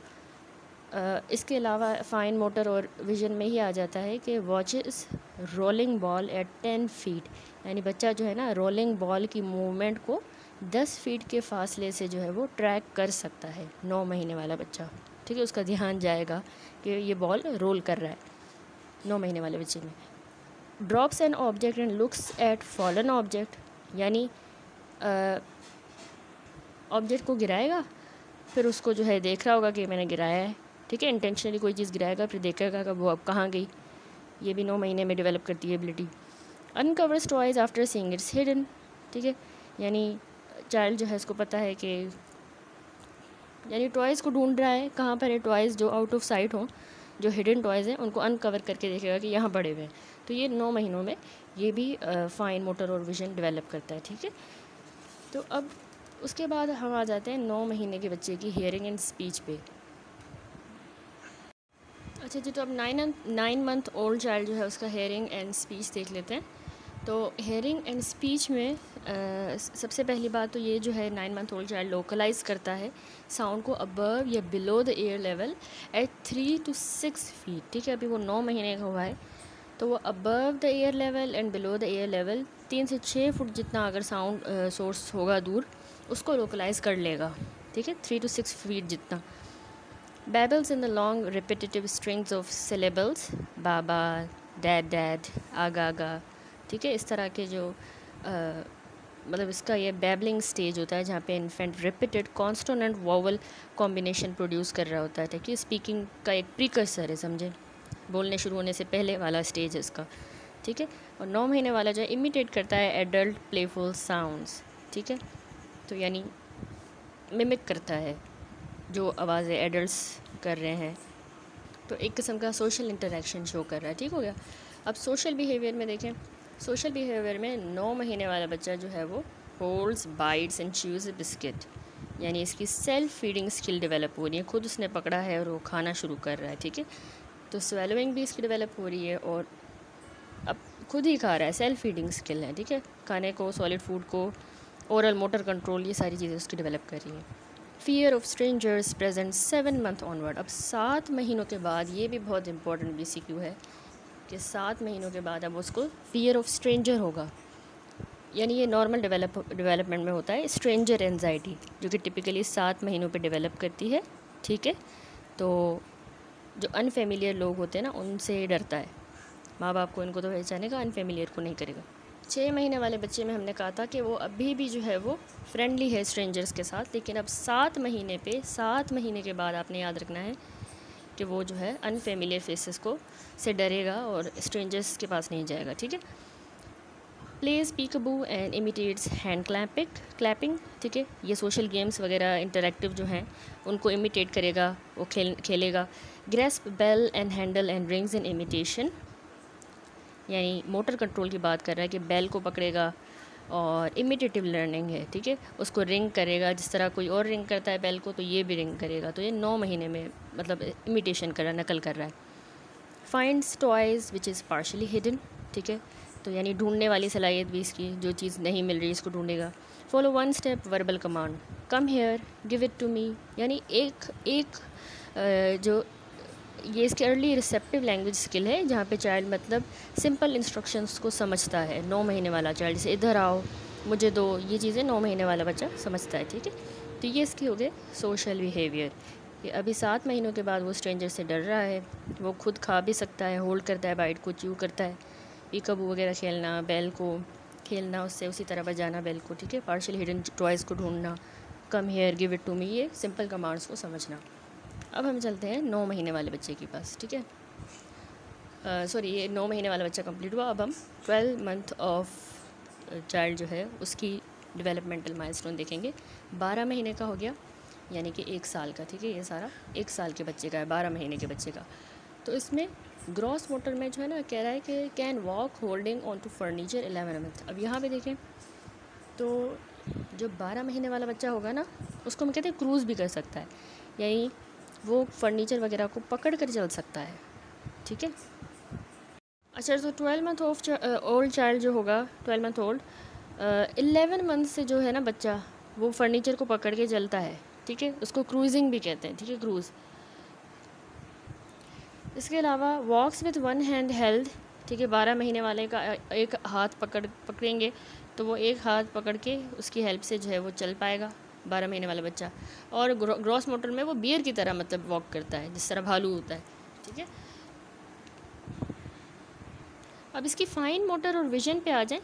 इसके अलावा फाइन मोटर और विजन में ही आ जाता है कि watches rolling ball at 10 feet, यानी बच्चा जो है ना रोलिंग बॉल की मूवमेंट को 10 फीट के फासले से जो है वो ट्रैक कर सकता है 9 महीने वाला बच्चा, ठीक है। उसका ध्यान जाएगा कि ये बॉल रोल कर रहा है 9 महीने वाले बच्चे में। Drops an object and looks at fallen object, यानी ऑब्जेक्ट को गिराएगा, फिर उसको जो है देख रहा होगा कि मैंने गिराया है, ठीक है, इंटेंशनली कोई चीज़ गिराएगा, फिर देखेगा कि वो अब कहाँ गई। ये भी 9 महीने में डेवलप करती है ability. Uncovers toys after seeing it's hidden, ठीक है, यानी चाइल्ड जो है इसको पता है कि यानी टॉयज़ को ढूंढ रहा है, कहाँ पर है टॉयज़ जो आउट ऑफ साइट हों, जो हिडन टॉयज़ हैं उनको अनकवर करके देखेगा कि यहाँ पड़े हुए हैं। तो ये 9 महीनों में ये भी फाइन मोटर और विजन डेवलप करता है, ठीक है। तो अब उसके बाद हम आ जाते हैं 9 महीने के बच्चे की हियरिंग एंड स्पीच पे। अच्छा जी, तो अब 9 मंथ ओल्ड चाइल्ड जो है उसका हियरिंग एंड स्पीच देख लेते हैं। तो हियरिंग एंड स्पीच में सबसे पहली बात तो ये जो है 9 मंथ ओल्ड चाइल्ड लोकलाइज करता है साउंड को अबव या below the ear level at 3 to 6 feet, ठीक है। अभी वो 9 महीने का हुआ है, तो वो above the ear level and below the ear level 3 से 6 फुट जितना अगर साउंड सोर्स होगा दूर, उसको लोकलाइज कर लेगा, ठीक है, 3 to 6 फीट जितना। Babbles in the long repetitive strings of syllables, बाबा, डैड डैड, आगा आगा, ठीक है, इस तरह के जो मतलब इसका ये बैबलिंग स्टेज होता है जहाँ पे infant repeated consonant vowel combination produce कर रहा होता है, ठीक है। स्पीकिंग का एक प्रीकर्सर है, समझे, बोलने शुरू होने से पहले वाला स्टेज है इसका, ठीक है। और 9 महीने वाला जो है इमिटेट करता है एडल्ट प्लेफुल साउंड्स, ठीक है, तो यानी मिमिक करता है जो आवाज़ें एडल्ट्स कर रहे हैं। तो एक किस्म का सोशल इंटरेक्शन शो कर रहा है, ठीक हो गया। अब सोशल बिहेवियर में देखें, सोशल बिहेवियर में 9 महीने वाला बच्चा जो है वो holds, bytes and choose biscuit, यानी इसकी सेल्फ फीडिंग स्किल डेवलप हो रही है, खुद उसने पकड़ा है और वो खाना शुरू कर रहा है, ठीक है। तो स्वेलोइंग भी इसकी डेवलप हो रही है और अब खुद ही खा रहा है, सेल्फ फीडिंग स्किल है, ठीक है, खाने को, सॉलिड फूड को, ओरल मोटर कंट्रोल, ये सारी चीज़ें उसकी डेवलप कर रही हैं। Fear of strangers present 7 month onward, अब 7 महीनों के बाद, ये भी बहुत इंपॉर्टेंट BCQ है कि 7 महीनों के बाद अब उसको फियर ऑफ स्ट्रेंजर होगा, यानी ये नॉर्मल डेवलपमेंट में होता है स्ट्रेंजर एंजाइटी, जो कि टिपिकली 7 महीनों पे डेवलप करती है, ठीक है। तो जो अनफेमिलियर लोग होते हैं ना, उनसे डरता है, माँ बाप को इनको तो पहचानेगा, अनफेमिलियर को नहीं करेगा। 6 महीने वाले बच्चे में हमने कहा था कि वो अभी भी जो है वो फ्रेंडली है स्ट्रेंजर्स के साथ, लेकिन अब 7 महीने पे, 7 महीने के बाद आपने याद रखना है कि वो जो है अनफेमिलियर फेसेस को से डरेगा और स्ट्रेंजर्स के पास नहीं जाएगा, ठीक है। Plays peekaboo and imitates hand clapping, ठीक है, ये सोशल गेम्स वगैरह इंटरेक्टिव जो हैं उनको इमिटेट करेगा, वो खेलेगा। Grasp bell and handle and rings in imitation, यानी मोटर कंट्रोल की बात कर रहा है कि बेल को पकड़ेगा और इमिटेटिव लर्निंग है, ठीक है, उसको रिंग करेगा जिस तरह कोई और रिंग करता है बेल को, तो ये भी रिंग करेगा। तो ये 9 महीने में मतलब इमिटेशन कर रहा है, नकल कर रहा है। Finds toys which is partially hidden, ठीक है, तो यानी ढूंढने वाली सलाहियत भी इसकी, जो चीज़ नहीं मिल रही इसको ढूंढेगा। Follow 1 step verbal command, come here, give it to me, यानी एक जो ये इसके अर्ली रिसेप्टिव लैंग्वेज स्किल है, जहाँ पे चाइल्ड मतलब सिंपल इंस्ट्रक्शंस को समझता है। 9 महीने वाला चाइल्ड, जैसे इधर आओ, मुझे दो, ये चीज़ें 9 महीने वाला बच्चा समझता है, ठीक है। तो ये इसकी हो गए सोशल बिहेवियर। ये अभी 7 महीनों के बाद वो स्ट्रेंजर से डर रहा है, वो खुद खा भी सकता है, होल्ड करता है, बाइट को च्यू करता है, पीकअप वगैरह खेलना, बेल को खेलना उससे, उसी तरह बजाना बेल को, ठीक है। पार्शियल हिडन टॉयज़ को ढूंढना, come here, give it to me, ये सिंपल कमांड्स को समझना। अब हम चलते हैं 9 महीने वाले बच्चे के पास, ठीक है। सॉरी, ये 9 महीने वाला बच्चा कंप्लीट हुआ। अब हम 12 मंथ ऑफ चाइल्ड जो है उसकी डेवलपमेंटल माइलस्टोन देखेंगे। 12 महीने का हो गया, यानी कि 1 साल का, ठीक है, ये सारा 1 साल के बच्चे का है, 12 महीने के बच्चे का। तो इसमें ग्रॉस मोटर में जो है ना, कह रहा है कि can walk holding on to furniture 11 month. अब यहाँ पे देखें तो जो 12 महीने वाला बच्चा होगा ना, उसको हम कहते हैं क्रूज़ भी कर सकता है, यानी वो फर्नीचर वगैरह को पकड़ कर चल सकता है, ठीक है। अच्छा, तो 12 मंथ ऑफ ओल्ड चाइल्ड जो होगा, 12 मंथ ओल्ड, 11 मंथ से जो है ना बच्चा, वो फर्नीचर को पकड़ के चलता है, ठीक है, उसको क्रूजिंग भी कहते हैं, ठीक है, क्रूज़। इसके अलावा वॉक्स विथ 1 हैंड हेल्ड, ठीक है, 12 महीने वाले का एक हाथ पकड़ेंगे तो वो एक हाथ पकड़ के उसकी हेल्प से जो है वो चल पाएगा 12 महीने वाला बच्चा। और ग्रॉस मोटर में वो बियर की तरह मतलब वॉक करता है, जिस तरह भालू होता है, ठीक है। अब इसकी फाइन मोटर और विजन पे आ जाएं,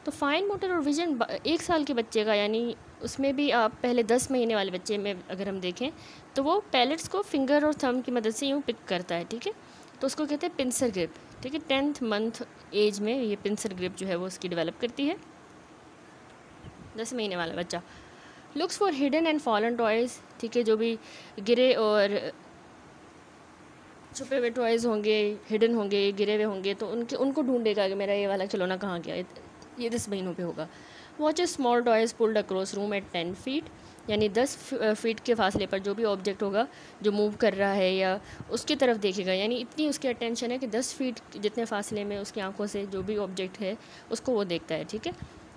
तो फाइन मोटर और विजन 1 साल के बच्चे का, यानी उसमें भी आप पहले 10 महीने वाले बच्चे में अगर हम देखें तो वो पैलेट्स को फिंगर और थंब की मदद से यूँ पिक करता है, ठीक है। तो उसको कहते हैं पिंसर ग्रिप, ठीक है। 10th मंथ एज में ये पिंसर ग्रिप जो है वो उसकी डेवलप करती है 10 महीने वाला बच्चा। Looks for hidden and fallen toys, ठीक है, जो भी गिरे और छुपे हुए टॉयज़ होंगे, हिडन होंगे, गिरे हुए होंगे, तो उनको ढूंढेगा कि मेरा ये वाला खिलौना कहाँ गया। ये 10 महीनों पे होगा। Watch small toys pulled across room at 10 feet, यानी 10 फीट के फासले पर जो भी ऑब्जेक्ट होगा जो मूव कर रहा है या उसकी तरफ देखेगा, यानी इतनी उसकी अटेंशन है कि 10 फीट जितने फासले में उसकी आंखों से जो भी ऑब्जेक्ट है उसको वो देखता है, ठीक है।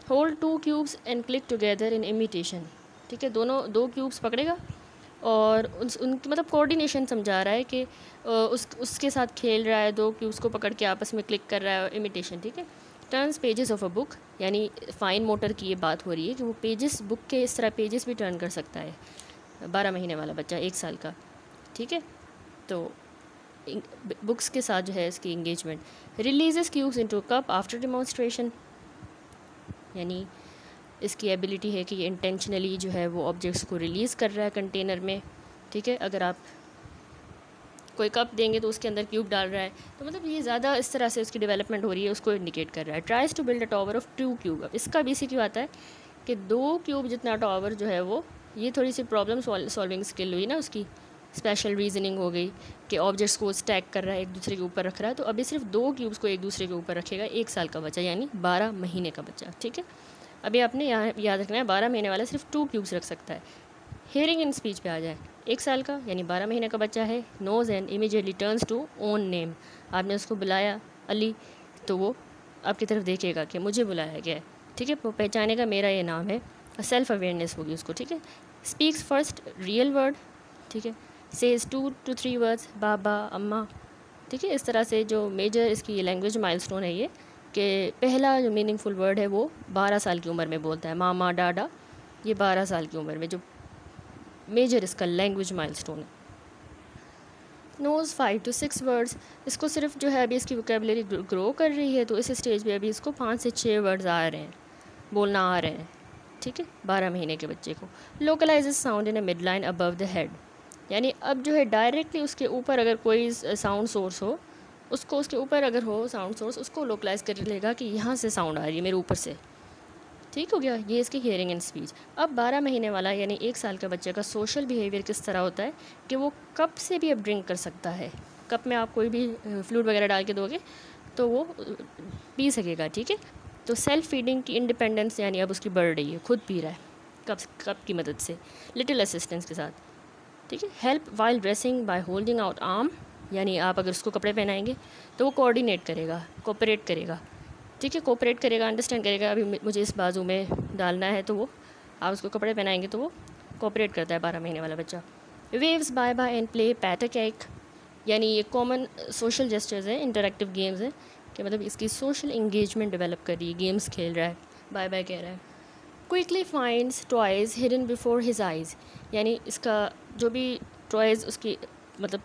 Hold 2 cubes and click together in imitation, ठीक है। दोनों 2 क्यूब्स पकड़ेगा और उनकी मतलब कोऑर्डिनेशन समझा रहा है कि उसके साथ खेल रहा है, 2 क्यूब्स को पकड़ के आपस में क्लिक कर रहा है, इमिटेशन, ठीक है। Turns pages of a book, यानी फाइन मोटर की ये बात हो रही है कि वो पेजेस, बुक के इस तरह पेजेस भी टर्न कर सकता है 12 महीने वाला बच्चा, 1 साल का, ठीक है। तो बुक्स के साथ जो है इसकी engagement. Releases cubes into cup after demonstration, यानी इसकी एबिलिटी है कि ये इंटेंशनली जो है वो ऑब्जेक्ट्स को रिलीज़ कर रहा है कंटेनर में, ठीक है। अगर आप कोई कप देंगे तो उसके अंदर क्यूब डाल रहा है, तो मतलब ये ज़्यादा इस तरह से उसकी डेवलपमेंट हो रही है, उसको इंडिकेट कर रहा है। Tries to build a tower of 2 cube, अब इसका बेसिक क्यों आता है कि 2 क्यूब जितना टावर जो है वो, ये थोड़ी सी प्रॉब्लम सॉल्विंग स्किल हुई ना उसकी, स्पेशल रीजनिंग हो गई कि ऑब्जेक्ट्स को स्टैक कर रहा है, एक दूसरे के ऊपर रख रहा है। तो अभी सिर्फ 2 क्यूब्स को एक दूसरे के ऊपर रखेगा 1 साल का बच्चा, यानी 12 महीने का बच्चा, ठीक है। अभी आपने यहाँ याद रखना है 12 महीने वाला सिर्फ 2 क्यूब्स रख सकता है। हेयरिंग एंड स्पीच पे आ जाए, 1 साल का यानी 12 महीने का बच्चा है। Knows and immediately turns to own name, आपने उसको बुलाया अली, तो वो आपकी तरफ देखेगा कि मुझे बुलाया गया है, ठीक है, वो पहचानेगा मेरा ये नाम है, सेल्फ अवेयरनेस होगी उसको, ठीक है। स्पीक्स फर्स्ट रियल वर्ड, ठीक है। सेज 2 to 3 वर्ड्स, बाबा, अम्मा, ठीक है। इस तरह से जो मेजर इसकी लैंग्वेज माइलस्टोन है ये कि पहला जो मीनिंगफुल वर्ड है वो 12 साल की उम्र में बोलता है, मामा, डाडा, ये 12 साल की उम्र में जो मेजर इसका लैंग्वेज माइलस्टोन है। नोज़ 5 to 6 वर्ड्स, इसको सिर्फ जो है अभी इसकी वोकेबलरी ग्रो कर रही है, तो इस स्टेज पे अभी इसको 5 से 6 वर्ड्स आ रहे हैं, बोलना आ रहे हैं, ठीक है, 12 महीने के बच्चे को। Localizes sound in a mid line above the head, यानी अब जो है डायरेक्टली उसके ऊपर अगर कोई साउंड सोर्स हो, उसको उसके ऊपर अगर हो साउंड सोर्स, उसको लोकलाइज कर लेगा कि यहाँ से साउंड आ रही है मेरे ऊपर से, ठीक हो गया। ये इसकी हियरिंग एंड स्पीच। अब 12 महीने वाला यानी 1 साल का बच्चे का सोशल बिहेवियर किस तरह होता है कि वो कप से भी अब ड्रिंक कर सकता है। कप में आप कोई भी फ्लूइड वगैरह डाल के दोगे तो वो पी सकेगा, ठीक है। तो सेल्फ फीडिंग की इंडिपेंडेंस यानी अब उसकी बढ़ रही है, खुद पी रहा है कप की मदद से, लिटिल असिस्टेंस के साथ, ठीक है। Help while dressing by holding out arm, यानी आप अगर उसको कपड़े पहनाएंगे तो वो कोऑर्डिनेट करेगा, कोऑपरेट करेगा, ठीक है, कोऑपरेट करेगा, अंडरस्टैंड करेगा अभी मुझे इस बाजू में डालना है, तो वो आप उसको कपड़े पहनाएंगे तो वो कोऑपरेट करता है 12 महीने वाला बच्चा। Waves bye bye and play pat a cake, यानी ये कॉमन सोशल जेस्चर्स हैं, इंटरेक्टिव गेम्स हैं कि मतलब इसकी सोशल इंगेजमेंट डेवलप कर रही है, गेम्स खेल रहा है, बाय बाय कह रहा है। Quickly finds toys hidden before his eyes, यानी इसका जो भी टॉयज़ उसकी मतलब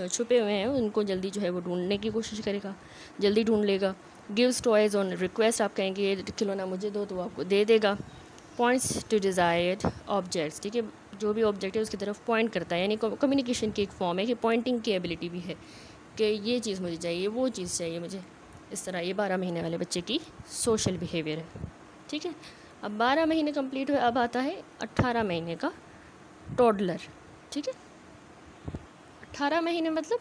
छुपे हुए हैं उनको जल्दी जो है वो ढूंढने की कोशिश करेगा, जल्दी ढूंढ लेगा। गिव्स टॉयज़ ऑन रिक्वेस्ट, आप कहेंगे ये खिलौना मुझे दो तो वो आपको दे देगा। पॉइंट्स टू डिज़ायर्ड ऑब्जेक्ट्स, ठीक है, जो भी ऑब्जेक्ट है उसकी तरफ पॉइंट करता है, यानी कम्युनिकेशन की एक फॉर्म है कि पॉइंटिंग की एबिलिटी भी है कि ये चीज़ मुझे चाहिए, वो चीज़ चाहिए मुझे, इस तरह ये 12 महीने वाले बच्चे की सोशल बिहेवियर है, ठीक है। अब 12 महीने कंप्लीट हुए, अब आता है 18 महीने का टॉडलर, ठीक है। 18 महीने मतलब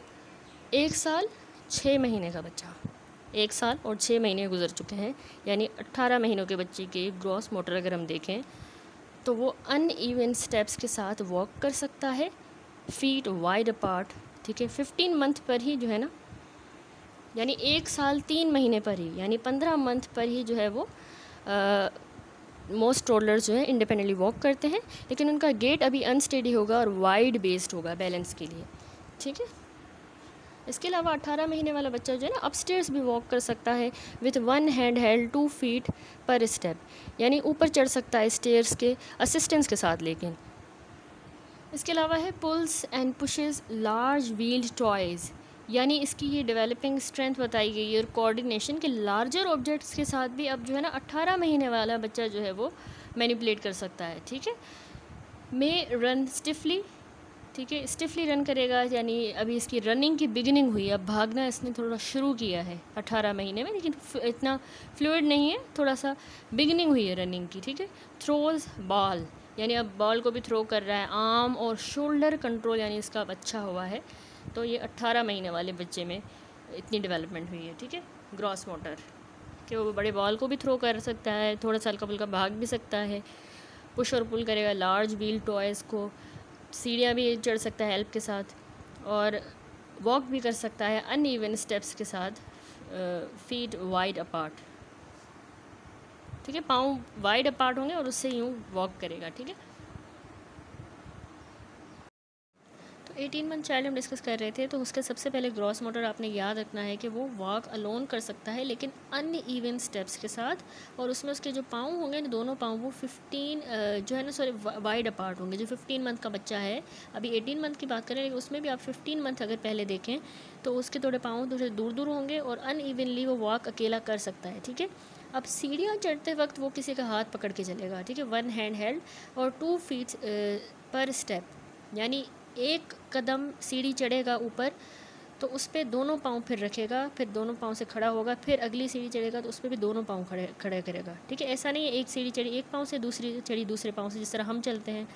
1 साल 6 महीने का बच्चा, 1 साल और 6 महीने गुजर चुके हैं, यानी 18 महीनों के बच्चे के ग्रॉस मोटर अगर हम देखें तो वो अनइवन स्टेप्स के साथ वॉक कर सकता है, फीट वाइड अपार्ट, ठीक है। 15 मंथ पर ही जो है ना, यानी 1 साल 3 महीने पर ही, यानी 15 मंथ पर ही जो है वो मोस्ट टॉडलर्स जो है इंडिपेंडेंटली वॉक करते हैं, लेकिन उनका गेट अभी अनस्टेडी होगा और वाइड बेस्ड होगा बैलेंस के लिए, ठीक है। इसके अलावा 18 महीने वाला बच्चा जो है ना अपस्टेयर्स भी वॉक कर सकता है विथ 1 हैंड हेल्ड 2 फीट पर स्टेप, यानी ऊपर चढ़ सकता है स्टेयर्स के असिस्टेंस के साथ। लेकिन इसके अलावा है pulls and pushes large wheeled toys, यानी इसकी ये डेवलपिंग स्ट्रेंथ बताई गई है और कोऑर्डिनेशन के लार्जर ऑब्जेक्ट्स के साथ भी अब जो है ना 18 महीने वाला बच्चा जो है वो मैनिपुलेट कर सकता है, ठीक है। मे रन स्टिफली, ठीक है, स्टिफली रन करेगा, यानी अभी इसकी रनिंग की बिगिनिंग हुई है, अब भागना इसने थोड़ा शुरू किया है 18 महीने में, लेकिन इतना फ्लूइड नहीं है, थोड़ा सा बिगिनिंग हुई है रनिंग की, ठीक है। थ्रोज बॉल, यानी अब बॉल को भी थ्रो कर रहा है। आर्म और शोल्डर कंट्रोल यानी इसका अब अच्छा हुआ है। तो ये 18 महीने वाले बच्चे में इतनी डेवलपमेंट हुई है, ठीक है। ग्रॉस मोटर कि वो बड़े बॉल को भी थ्रो कर सकता है, थोड़ा सा हल्का फुल्का भाग भी सकता है, पुश और पुल करेगा लार्ज व्हील टॉयज़ को, सीढ़ियाँ भी चढ़ सकता है हेल्प के साथ, और वॉक भी कर सकता है अनइवन स्टेप्स के साथ, फीट वाइड अपार्ट, ठीक है, पाँव वाइड अपार्ट होंगे और उससे यूँ वॉक करेगा, ठीक है। तो 18 मंथ चाइल्ड हम डिस्कस कर रहे थे, तो उसके सबसे पहले ग्रॉस मोटर आपने याद रखना है कि वो वॉक अलोन कर सकता है लेकिन अनइवन स्टेप्स के साथ, और उसमें उसके जो पाँव होंगे दोनों पाँव वो 15 जो है ना सॉरी वाइड अपार्ट होंगे। जो 15 मंथ का बच्चा है, अभी 18 मंथ की बात करें लेकिन उसमें भी आप 15 मंथ अगर पहले देखें तो उसके थोड़े पाँव थोड़े दूर दूर होंगे और अनइवनली वो वॉक अकेला कर सकता है, ठीक है। अब सीढ़ियाँ चढ़ते वक्त वो किसी का हाथ पकड़ के चलेगा, ठीक है, 1 हैंड हेल्ड और 2 फीट पर स्टेप, यानी एक कदम सीढ़ी चढ़ेगा ऊपर तो उस पर दोनों पाँव फिर रखेगा, फिर दोनों पाँव से खड़ा होगा, फिर अगली सीढ़ी चढ़ेगा तो उस पर भी दोनों पाँव खड़े करेगा, ठीक है। ऐसा नहीं है एक सीढ़ी चढ़ी एक पाँव से, दूसरी चढ़ी दूसरे पाँव से, जिस तरह हम चलते हैं।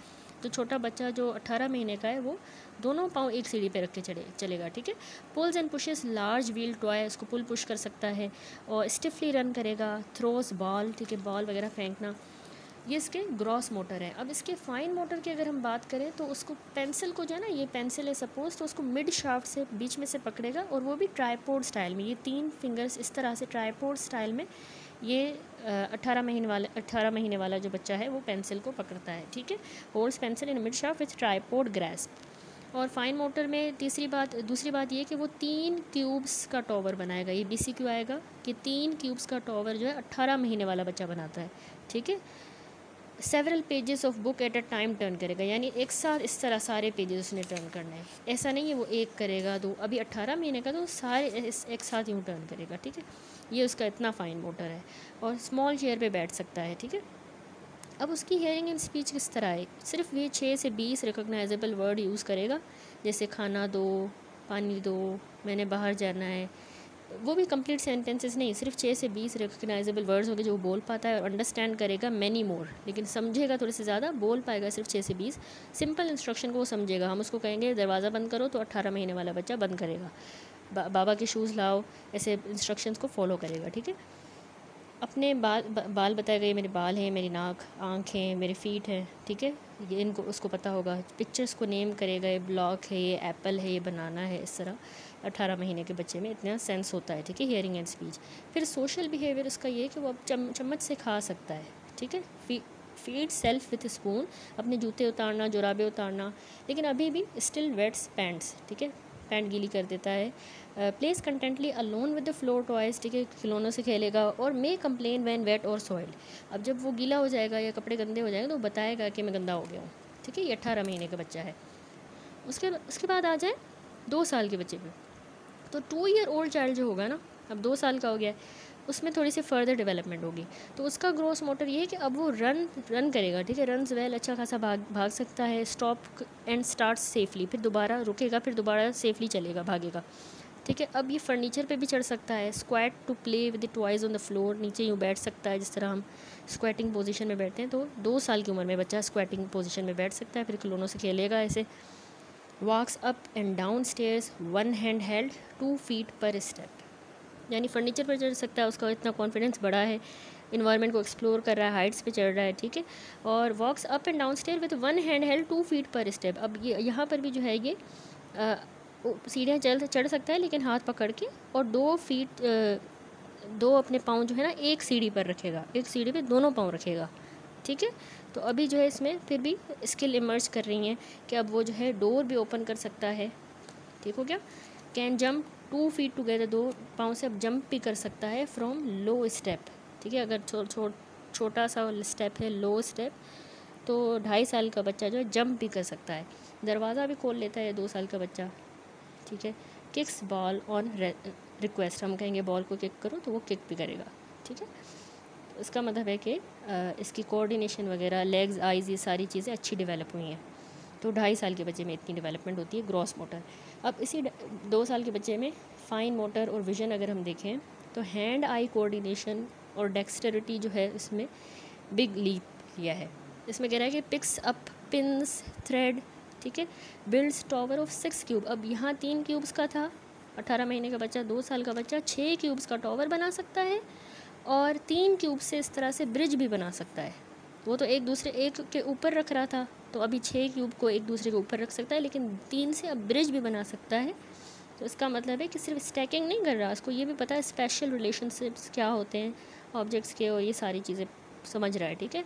तो छोटा बच्चा जो 18 महीने का है वो दोनों पाँव एक सीढ़ी पे रख के चलेगा, ठीक है। Pulls and pushes large wheel toy, उसको पुल पुश कर सकता है, और स्टिफली रन करेगा, थ्रोस बॉल, ठीक है, बॉल वगैरह फेंकना, ये इसके ग्रॉस मोटर है। अब इसके फाइन मोटर की अगर हम बात करें तो उसको पेंसिल को जो है ना, ये पेंसिल है सपोज, तो उसको मिड शाफ्ट से बीच में से पकड़ेगा, और वो भी ट्राईपोड स्टाइल में, ये 3 फिंगर्स इस तरह से ट्राईपोड स्टाइल में ये 18 महीने वाला जो बच्चा है वो पेंसिल को पकड़ता है, ठीक है। Holds pencil in mid shaft with tripod grasp. और फाइन मोटर में दूसरी बात ये कि वो 3 क्यूब्स का टॉवर बनाएगा, ये BCQ आएगा कि 3 क्यूब्स का टॉवर जो है 18 महीने वाला बच्चा बनाता है, ठीक है। Several pages of book at a time turn करेगा, यानी एक साथ इस तरह सारे पेजेस उसने टर्न करने हैं, ऐसा नहीं है वो एक करेगा दो, अभी 18 महीने का तो सारे एक साथ यूँ टर्न करेगा, ठीक है। ये उसका इतना फाइन मोटर है, और स्मॉल चेयर पे बैठ सकता है, ठीक है। अब उसकी हेयरिंग एंड स्पीच किस तरह है, सिर्फ ये 6 से 20 रिकॉग्नाइजेबल वर्ड यूज़ करेगा, जैसे खाना दो, पानी दो, मैंने बाहर जाना है, वो भी कंप्लीट सेंटेंसेस नहीं, सिर्फ 6 से 20 रिकॉग्नाइजेबल वर्ड्स होंगे जो वो बोल पाता है, और अंडरस्टैंड करेगा मैनी मोर, लेकिन समझेगा थोड़े से ज़्यादा, बोल पाएगा सिर्फ 6 से 20। सिंपल इंस्ट्रक्शन को वो समझेगा, हम उसको कहेंगे दरवाज़ा बंद करो तो 18 महीने वाला बच्चा बंद करेगा, बाबा के शूज़ लाओ, ऐसे इंस्ट्रक्शंस को फॉलो करेगा, ठीक है। अपने बाल बताएगा, ये मेरे बाल हैं, मेरी नाक, आँखें, मेरे फीट हैं, ठीक है, ये इनको उसको पता होगा। पिक्चर्स को नेम करेगा, ये ब्लॉक है, ये एप्पल है, ये बनाना है, इस तरह 18 महीने के बच्चे में इतना सेंस होता है, ठीक है, हियरिंग एंड स्पीच। फिर सोशल बिहेवियर उसका ये कि वो अब चम्मच से खा सकता है, ठीक है। फीड सेल्फ विथ स्पून, अपने जूते उतारना, जुराबे उतारना, लेकिन अभी भी स्टिल वेट्स पैंट्स, ठीक है, पैंट गीली कर देता है। Plays contentedly alone with the floor toys, ठीक है, खिलौनों से खेलेगा, और मे कंप्लेन व्हेन वेट और सॉइल्ड, अब जब वो गीला हो जाएगा या कपड़े गंदे हो जाएंगे तो बताएगा कि मैं गंदा हो गया हूँ, ठीक है। ये 18 महीने का बच्चा है। उसके बाद आ जाए 2 साल के बच्चे पे, तो 2 ईयर ओल्ड चाइल्ड जो होगा ना, अब 2 साल का हो गया है, उसमें थोड़ी सी फर्दर डेवलपमेंट होगी। तो उसका ग्रोस मोटर ये है कि अब वो रन करेगा, ठीक है, रन्स वेल, अच्छा खासा भाग सकता है, स्टॉप एंड स्टार्ट सेफली, फिर दोबारा रुकेगा, फिर दोबारा सेफली चलेगा, भागेगा, ठीक है। अब ये फर्नीचर पे भी चढ़ सकता है, squat to play with the toys on the floor, नीचे यूँ बैठ सकता है जिस तरह हम स्क्वैटिंग पोजीशन में बैठते हैं। तो 2 साल की उम्र में बच्चा स्क्वैटिंग पोजीशन में बैठ सकता है, फिर खिलौनों से खेलेगा ऐसे। Walks up and down stairs 1 hand held 2 feet पर स्टेप, यानी फर्नीचर पर चढ़ सकता है, उसका इतना कॉन्फिडेंस बड़ा है, इन्वायरमेंट को एक्सप्लोर कर रहा है, हाइट्स पे चढ़ रहा है, ठीक है। और walks up and down stair with 1 hand held 2 feet पर स्टेप। अब ये यहाँ पर भी जो है ये सीढ़ियाँ चढ़ सकता है लेकिन हाथ पकड़ के, और 2 अपने पाँव जो है ना एक सीढ़ी पर रखेगा, एक सीढ़ी पे दोनों पाँव रखेगा, ठीक है। तो अभी जो है इसमें फिर भी स्किल इमर्ज कर रही हैं कि अब वो जो है डोर भी ओपन कर सकता है, ठीक हो गया। कैन जंप 2 फीट टुगेदर, 2 पाँव से अब जंप भी कर सकता है फ्रॉम लो स्टेप, ठीक है। अगर छोटा सा स्टेप है, लो स्टेप, तो 2.5 साल का बच्चा जो है जंप भी कर सकता है, दरवाज़ा भी खोल लेता है 2 साल का बच्चा, ठीक है। किक्स बॉल ऑन रिक्वेस्ट, हम कहेंगे बॉल को किक करो तो वो किक भी करेगा, ठीक है। इसका मतलब है कि इसकी कोऑर्डिनेशन वगैरह, लेग्स, आइज़, ये सारी चीज़ें अच्छी डेवलप हुई हैं। तो 2.5 साल के बच्चे में इतनी डेवलपमेंट होती है ग्रॉस मोटर। अब इसी 2 साल के बच्चे में फाइन मोटर और विजन अगर हम देखें तो हैंड आई कोऑर्डिनेशन और डेक्स्टरिटी जो है इसमें बिग लीप लिया है। इसमें कह रहा है कि पिक्स अप पिन्स थ्रेड, ठीक है, बिल्ड्स टॉवर ऑफ 6 क्यूब। अब यहाँ 3 क्यूब्स का था, 18 महीने का बच्चा, 2 साल का बच्चा 6 क्यूब्स का टॉवर बना सकता है और 3 क्यूब से इस तरह से ब्रिज भी बना सकता है। वो तो एक दूसरे एक के ऊपर रख रहा था, तो अभी 6 क्यूब को एक दूसरे के ऊपर रख सकता है, लेकिन 3 से अब ब्रिज भी बना सकता है। तो इसका मतलब है कि सिर्फ स्टैकिंग नहीं कर रहा, उसको ये भी पता है स्पेशल रिलेशनशिप्स क्या होते हैं ऑब्जेक्ट्स के, और ये सारी चीज़ें समझ रहा है, ठीक है।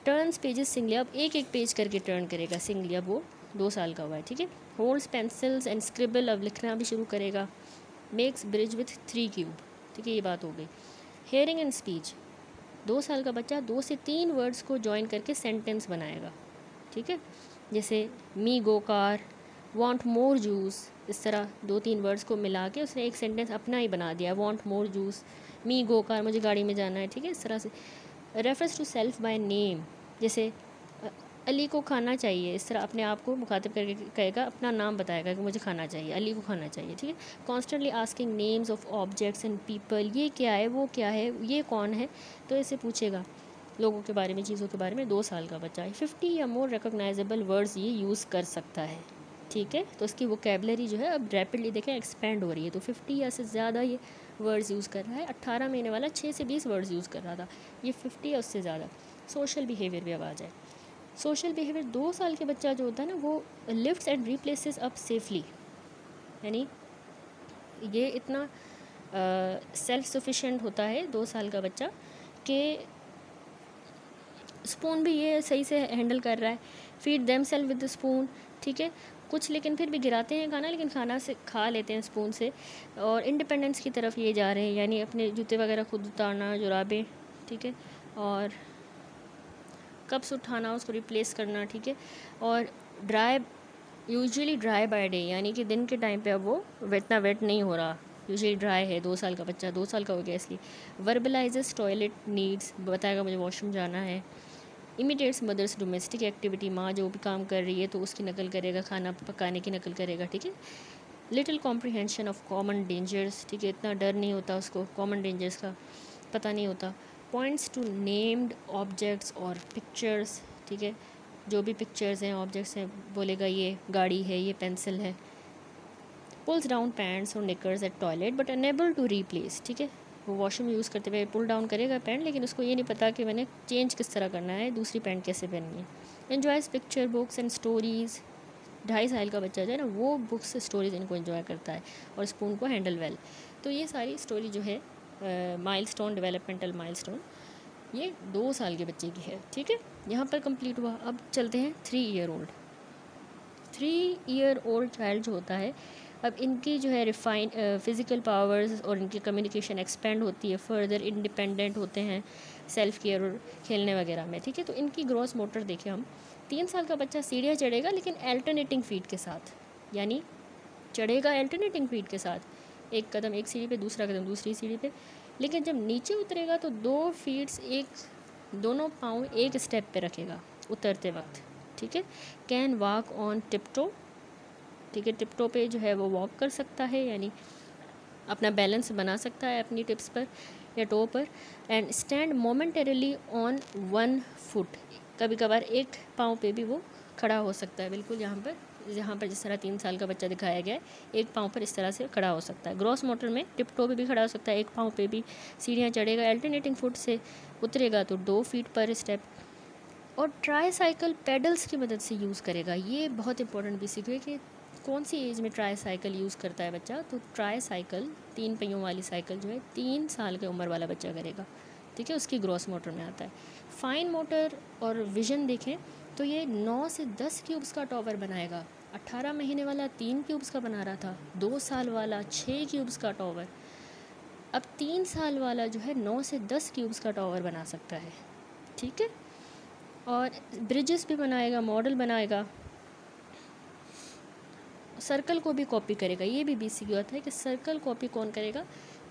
टर्न्स पेजेस सिंगली, अब एक एक पेज करके टर्न करेगा सिंगली, अब वो 2 साल का हुआ है, ठीक है। होल्ड्स पेंसिल्स एंड स्क्रिबल, अब लिखना भी शुरू करेगा। मेक्स ब्रिज विथ 3 क्यूब, ठीक है, ये बात हो गई। हेयरिंग एंड स्पीच, 2 साल का बच्चा 2 से 3 वर्ड्स को जॉइन करके सेंटेंस बनाएगा, ठीक है। जैसे मी गो कार, वांट मोर जूस, इस तरह 2-3 वर्ड्स को मिला के उसने एक सेंटेंस अपना ही बना दिया, वांट मोर जूस, मी गो कार, मुझे गाड़ी में जाना है, ठीक है, इस तरह से। Reference to self by name, जैसे अली को खाना चाहिए, इस तरह अपने आप को मुखातिब करके कहेगा, अपना नाम बताएगा कि मुझे खाना चाहिए, अली को खाना चाहिए, ठीक है। Constantly asking names of objects and people, ये क्या है, वो क्या है, ये कौन है, तो इसे पूछेगा लोगों के बारे में, चीज़ों के बारे में। 2 साल का बच्चा है। 50 या मोर रिकॉग्नाइजेबल वर्ड्स ये यूज़ कर सकता है, ठीक है। तो इसकी वोकेबलरी जो है अब रैपिडली देखें एक्सपेंड हो रही है, तो 50 या से ज़्यादा ये वर्ड्स यूज़ कर रहा है। 18 महीने वाला 6 से 20 वर्ड्स यूज़ कर रहा था, ये 50 या उससे ज़्यादा। सोशल बिहेवियर भी अब आ जाए। सोशल बिहेवियर 2 साल के बच्चा जो होता है ना, वो lifts and replaces up safely, यानी ये इतना सेल्फ सफिशिएंट होता है 2 साल का बच्चा कि स्पून भी ये सही से हैंडल कर रहा है। Feed them self with the spoon, ठीक है। कुछ लेकिन फिर भी गिराते हैं खाना, लेकिन खाना से खा लेते हैं स्पून से। और इंडिपेंडेंस की तरफ ये जा रहे हैं, यानी अपने जूते वगैरह खुद उतारना, जुराबें, ठीक है, और कप्स उठाना, उसको रिप्लेस करना, ठीक है। और यूजुअली ड्राई बाय डे, यानी कि दिन के टाइम पे अब वो इतना वेट नहीं हो रहा, यूजुअली ड्राई है। 2 साल का बच्चा, 2 साल का हो गया इसलिए। वर्बलाइजेस टॉयलेट नीड्स, बताएगा मुझे वॉशरूम जाना है। इमिटेट्स मदर्स डोमेस्टिक एक्टिविटी, माँ जो भी काम कर रही है तो उसकी नकल करेगा, खाना पकाने की नकल करेगा, ठीक है। Little comprehension of common dangers, ठीक है, इतना डर नहीं होता उसको, कॉमन डेंजर्स का पता नहीं होता। पॉइंट्स टू नेम्ड ऑब्जेक्ट्स और पिक्चर्स, ठीक है, जो भी पिक्चर्स हैं, ऑब्जेक्ट्स हैं, बोलेगा ये गाड़ी है, ये पेंसिल है। पुल्स डाउन पैंट्स और knickers at toilet but unable to replace, ठीक है, वो वॉशरूम यूज़ करते हुए पुल डाउन करेगा पैंट, लेकिन उसको ये नहीं पता कि मैंने चेंज किस तरह करना है, दूसरी पैंट कैसे पहननी है। एन्जॉयज़ पिक्चर बुक्स एंड स्टोरीज़, 2.5 साल का बच्चा जो है ना, वो बुक्स स्टोरीज इनको एंजॉय करता है और स्पून को हैंडल वेल। तो ये सारी स्टोरी जो है माइलस्टोन, डेवलपमेंटल माइलस्टोन, ये 2 साल के बच्चे की है, ठीक है। यहाँ पर कंप्लीट हुआ। अब चलते हैं 3 year old. 3 year old child जो होता है, अब इनकी जो है रिफाइन फिज़िकल पावर्स और इनकी कम्युनिकेशन एक्सपेंड होती है, फर्दर इंडिपेंडेंट होते हैं सेल्फ केयर और खेलने वगैरह में, ठीक है। तो इनकी ग्रॉस मोटर देखें हम। 3 साल का बच्चा सीढ़ियाँ चढ़ेगा, लेकिन अल्टरनेटिंग फीट के साथ, यानी चढ़ेगा अल्टरनेटिंग फीट के साथ, एक कदम एक सीढ़ी पे, दूसरा कदम दूसरी सीढ़ी पे। लेकिन जब नीचे उतरेगा तो 2 फीट्स दोनों पाँव एक स्टेप पे रखेगा उतरते वक्त, ठीक है। कैन वॉक ऑन टिपटो, ठीक है, टिपटो पे जो है वो वॉक कर सकता है, यानी अपना बैलेंस बना सकता है अपनी टिप्स पर या टो पर। And stand momentarily on 1 foot, कभी कभार एक पाँव पे भी वो खड़ा हो सकता है, बिल्कुल जहाँ पर जिस तरह 3 साल का बच्चा दिखाया गया है, एक पाँव पर इस तरह से खड़ा हो सकता है। ग्रॉस मोटर में टिपटो पे भी खड़ा हो सकता है, एक पाँव पे भी सीढ़ियाँ चढ़ेगा, अल्टरनेटिंग फुट से उतरेगा तो 2 फीट पर स्टेप। और ट्राई साइकिल पेडल्स की मदद से यूज़ करेगा। ये बहुत इंपॉर्टेंट भी सीखे कि कौन सी एज में ट्राई साइकिल यूज़ करता है बच्चा। तो ट्राई साइकिल, 3 पहियों वाली साइकिल जो है 3 साल की उम्र वाला बच्चा करेगा, ठीक है, उसकी ग्रॉस मोटर में आता है। फाइन मोटर और विजन देखें तो ये 9 से 10 क्यूब्स का टॉवर बनाएगा। 18 महीने वाला 3 क्यूब्स का बना रहा था, 2 साल वाला 6 क्यूब्स का टॉवर, अब 3 साल वाला जो है 9 से 10 क्यूब्स का टॉवर बना सकता है, ठीक है। और ब्रिजेस भी बनाएगा, मॉडल बनाएगा, सर्कल को भी कॉपी करेगा। ये भी BC की बात है कि सर्कल कॉपी कौन करेगा,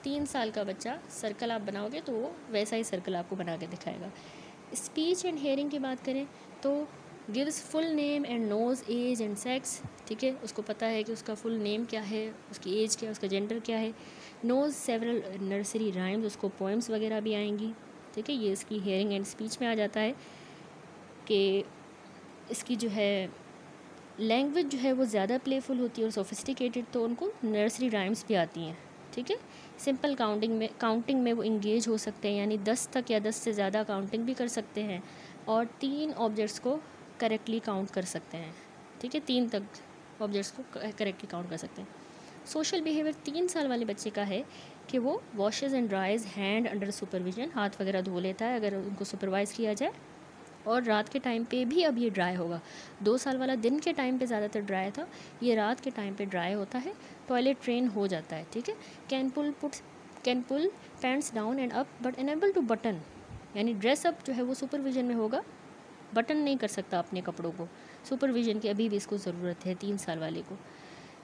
3 साल का बच्चा सर्कल आप बनाओगे तो वो वैसा ही सर्कल आपको बना के दिखाएगा। स्पीच एंड हेयरिंग की बात करें तो gives full name and knows age and sex, ठीक है, उसको पता है कि उसका फुल नेम क्या है, उसकी एज क्या है, उसका जेंडर क्या है। नोज सेवरल नर्सरी राइम्स, उसको पोएम्स वगैरह भी आएंगी, ठीक है। ये इसकी हेयरिंग एंड स्पीच में आ जाता है कि इसकी जो है लैंग्वेज जो है वो ज़्यादा प्लेफुल होती है और सोफिस्टिकेटेड, तो उनको नर्सरी राइम्स भी आती हैं, ठीक है। सिंपल काउंटिंग में वो इंगेज हो सकते हैं, यानी 10 तक या 10 से ज़्यादा काउंटिंग भी कर सकते हैं और 3 ऑब्जेक्ट्स को करेक्टली काउंट कर सकते हैं, ठीक है। 3 तक ऑब्जेक्ट्स को करेक्टली काउंट कर सकते हैं। सोशल बिहेवियर 3 साल वाले बच्चे का है कि वो washes and ड्राइज hand under supervision, हाथ वगैरह धो लेता है अगर उनको सुपरवाइज़ किया जाए, और रात के टाइम पे भी अब ये ड्राई होगा। 2 साल वाला दिन के टाइम पे ज़्यादातर ड्राई था, ये रात के टाइम पे ड्राई होता है, टॉयलेट ट्रेन हो जाता है, ठीक है। Can pull pants down and up but unable to button, यानी ड्रेस अप जो है वो सुपरविजन में होगा, बटन नहीं कर सकता अपने कपड़ों को, सुपरविजन की अभी भी इसको ज़रूरत है 3 साल वाले को।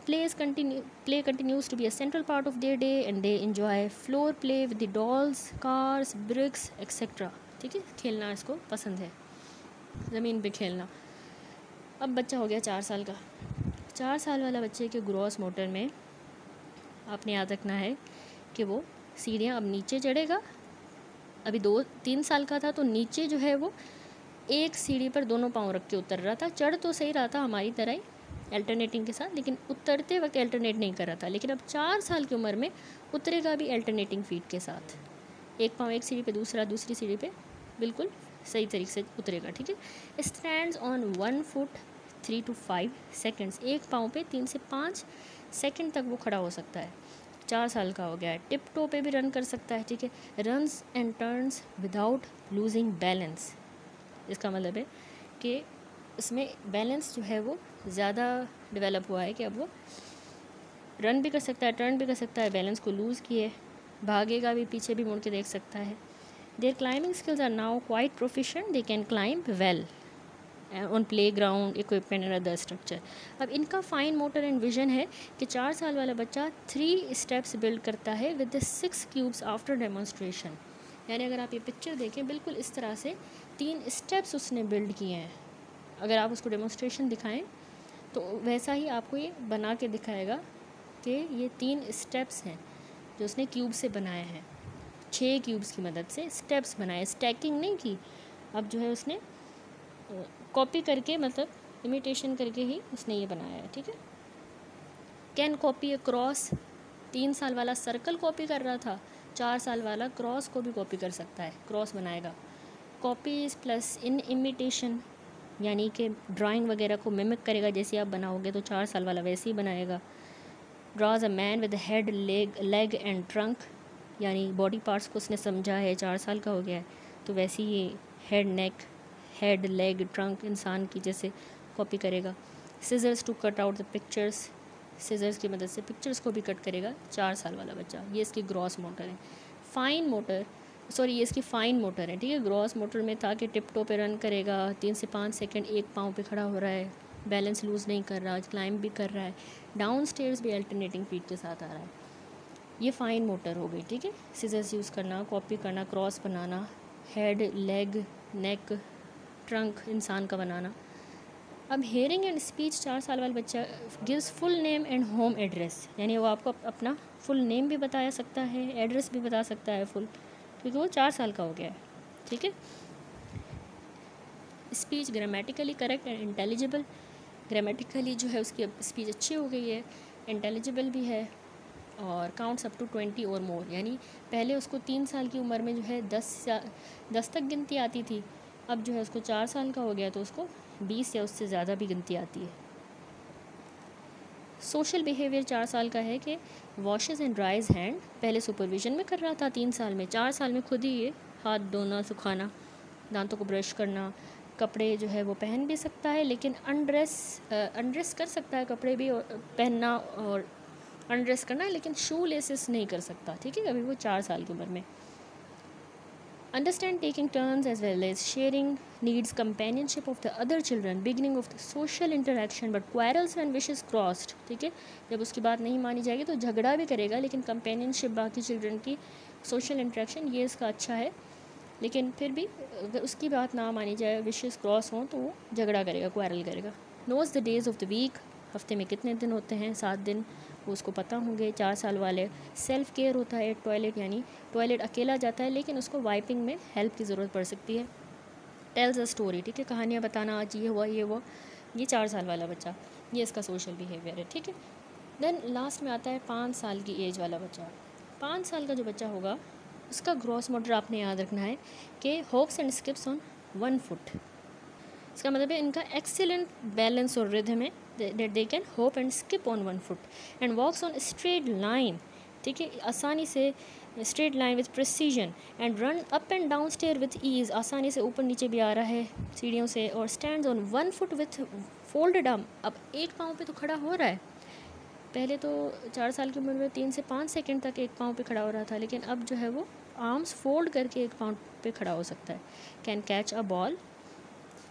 Play continues to be a central part of their day and they enjoy floor play with the dolls, cars, bricks etcetera, ठीक है। खेलना इसको पसंद है, ज़मीन पे खेलना। अब बच्चा हो गया 4 साल का। 4 साल वाला बच्चे के ग्रॉस मोटर में आपने याद रखना है कि वो सीढ़ियाँ अब नीचे चढ़ेगा। अभी 2-3 साल का था तो नीचे जो है वो एक सीढ़ी पर दोनों पाँव रख के उतर रहा था, चढ़ तो सही रहा था हमारी तरह ही अल्टरनेटिंग के साथ, लेकिन उतरते वक्त अल्टरनेट नहीं कर रहा था। लेकिन अब 4 साल की उम्र में उतरेगा भी अल्टरनेटिंग फीट के साथ, एक पाँव एक सीढ़ी पे, दूसरी सीढ़ी पे, बिल्कुल सही तरीके से उतरेगा, ठीक है। Stands on 1 foot 3 to 5 seconds, एक पाँव पे 3 से 5 सेकेंड तक वो खड़ा हो सकता है। 4 साल का हो गया है। टिप टो पे भी रन कर सकता है, ठीक है। Runs and turns without losing balance, इसका मतलब है कि इसमें बैलेंस जो है वो ज़्यादा डेवलप हुआ है कि अब वो रन भी कर सकता है, टर्न भी कर सकता है, बैलेंस को लूज़ किए, भागेगा भी, पीछे भी मुड़ के देख सकता है। Their climbing skills are now quite proficient. They can climb well on playground equipment and other structure. अब इनका फाइन मोटर एंड विजन है कि 4 साल वाला बच्चा 3 स्टेप्स बिल्ड करता है with the 6 cubes after demonstration, यानी अगर आप ये पिक्चर देखें बिल्कुल इस तरह से 3 स्टेप्स उसने बिल्ड किए हैं। अगर आप उसको डेमोन्स्ट्रेशन दिखाएं तो वैसा ही आपको ये बना के दिखाएगा कि ये 3 स्टेप्स हैं जो उसने क्यूब से बनाए हैं। 6 क्यूब्स की मदद से स्टेप्स बनाए, स्टैकिंग नहीं की। अब जो है उसने कॉपी करके, मतलब इमिटेशन करके ही उसने ये बनाया है, ठीक है। कैन कॉपी ए क्रॉस, 3 साल वाला सर्कल कॉपी कर रहा था, 4 साल वाला क्रॉस को भी कॉपी कर सकता है, क्रॉस बनाएगा। कॉपीज प्लस इन इमिटेशन, यानी कि ड्राइंग वगैरह को मिमिक करेगा, जैसे आप बनाओगे तो 4 साल वाला वैसे ही बनाएगा। Draws a man with head, leg and trunk, यानी बॉडी पार्ट्स को उसने समझा है, 4 साल का हो गया है तो वैसे ही हेड, लेग, ट्रंक इंसान की जैसे कॉपी करेगा। Scissors to cut out the pictures, scissors की मदद से पिक्चर्स को भी कट करेगा 4 साल वाला बच्चा। ये इसकी ग्रॉस मोटर है। ये इसकी फाइन मोटर है, ठीक है। ग्रॉस मोटर में था कि टिप टो पे रन करेगा, 3 से 5 सेकेंड एक पाँव पे खड़ा हो रहा है, बैलेंस लूज़ नहीं कर रहा, क्लाइंब भी कर रहा है, डाउन स्टेयर्स भी अल्टरनेटिंग फीट के साथ आ रहा है। ये फाइन मोटर हो गई, ठीक है। सीजर्स यूज़ करना, कॉपी करना, क्रॉस बनाना, हेड, लेग, नेक, ट्रंक इंसान का बनाना। अब हेयरिंग एंड स्पीच 4 साल वाला बच्चा gives full name and home address, यानी वो आपको अपना फुल नेम भी बता सकता है, एड्रेस भी बता सकता है फुल, क्योंकि वो 4 साल का हो गया है, ठीक है। Speech grammatically correct and intelligible, grammatically जो है उसकी स्पीच अच्छी हो गई है, इंटेलिजिबल भी है, और काउंट्स अप टू 20 और मोर, यानी पहले उसको 3 साल की उम्र में जो है 10 तक गिनती आती थी, अब जो है उसको 4 साल का हो गया तो उसको 20 या उससे ज़्यादा भी गिनती आती है। सोशल बिहेवियर 4 साल का है कि वॉशेस एंड ड्राइज हैंड, पहले सुपरविजन में कर रहा था 3 साल में, 4 साल में खुद ही ये हाथ धोना, सुखाना, दांतों को ब्रश करना, कपड़े जो है वो पहन भी सकता है, लेकिन अनड्रेस कर सकता है, कपड़े भी पहनना और अनड्रेस करना, लेकिन शू लेसेस नहीं कर सकता, ठीक है, अभी वो 4 साल की उम्र में। Understand taking turns as well as sharing needs companionship of the other children, beginning of the social interaction but quarrels when wishes crossed. ठीक है, जब उसकी बात नहीं मानी जाएगी तो झगड़ा भी करेगा, लेकिन कंपेनियनशिप बाकी चिल्ड्रन की सोशल इंटरेक्शन ये इसका अच्छा है, लेकिन फिर भी अगर उसकी बात ना मानी जाए, विशेस क्रॉस हों, तो वो झगड़ा करेगा, क्वारल करेगा. Knows the days of the week, हफ्ते में कितने दिन होते हैं, 7 दिन, वो उसको पता होंगे. 4 साल वाले. सेल्फ केयर होता है, टॉयलेट यानी टॉयलेट अकेला जाता है लेकिन उसको वाइपिंग में हेल्प की ज़रूरत पड़ सकती है. टेल्स अ स्टोरी, ठीक है, कहानियाँ बताना, आज ये हुआ ये हुआ. ये 4 साल वाला बच्चा, ये इसका सोशल बिहेवियर है. ठीक है. देन लास्ट में आता है 5 साल की एज वाला बच्चा. 5 साल का जो बच्चा होगा उसका ग्रॉस मोटर आपने याद रखना है कि hops and skips on 1 foot. इसका मतलब है इनका एक्सीलेंट बैलेंस और रिदम है, that they can hop and skip on 1 foot and walks on straight line. ठीक है, आसानी से straight line with precision and run up and down stair with ease, आसानी से ऊपर नीचे भी आ रहा है सीढ़ियों से. और stands on 1 foot with folded arm, अब एक पाँव पे तो खड़ा हो रहा है. पहले तो 4 साल की उम्र में 3 से 5 सेकंड तक एक पाँव पे खड़ा हो रहा था, लेकिन अब जो है वो आर्म्स फोल्ड करके एक पाँव पे खड़ा हो सकता है. Can catch a ball,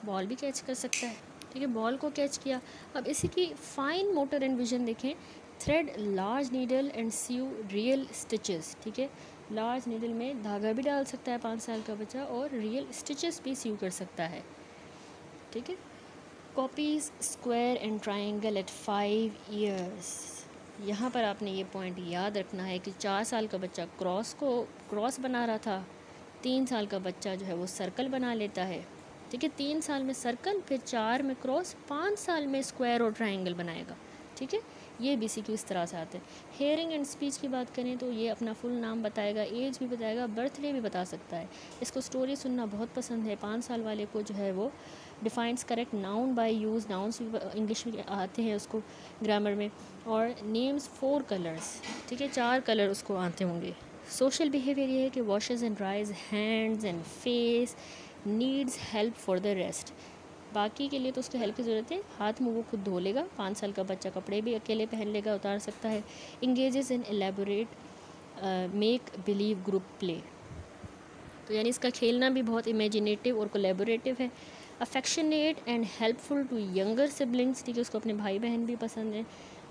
ball भी कैच कर सकता है. ठीक है, बॉल को कैच किया. अब इसी की फाइन मोटर एंड विजन देखें. Thread large needle and sew real stitches. ठीक है, लार्ज नीडल में धागा भी डाल सकता है 5 साल का बच्चा, और रियल स्टिचेस भी सीव कर सकता है. ठीक है. Copies square and triangle at 5 years. यहाँ पर आपने ये पॉइंट याद रखना है कि 4 साल का बच्चा क्रॉस बना रहा था, 3 साल का बच्चा जो है वो सर्कल बना लेता है. ठीक है, 3 साल में सर्कल, फिर 4 में क्रॉस, 5 साल में स्क्वायर और ट्राइंगल बनाएगा. ठीक है, ये BCQ इस तरह से आते हैं. हेयरिंग एंड स्पीच की बात करें तो ये अपना फुल नाम बताएगा, एज भी बताएगा, बर्थडे भी बता सकता है. इसको स्टोरी सुनना बहुत पसंद है. 5 साल वाले को जो है वो defines correct noun by use, nouns भी इंग्लिश में आते हैं उसको ग्रामर में. और नेम्स 4 कलर्स. ठीक है, 4 कलर उसको आते होंगे. सोशल बिहेवियर ये है कि washes and ड्राइज hands and face, needs help for the rest. बाकी के लिए तो उसको हेल्प की ज़रूरत है, हाथ मुँह वो खुद धो लेगा. 5 साल का बच्चा कपड़े भी अकेले पहन लेगा, उतार सकता है. Engages in elaborate make believe group play, तो यानी इसका खेलना भी बहुत इमेजिनेटिव और कोलेबोरेटिव है. Affectionate and helpful to younger siblings. ठीक है, उसको अपने भाई बहन भी पसंद है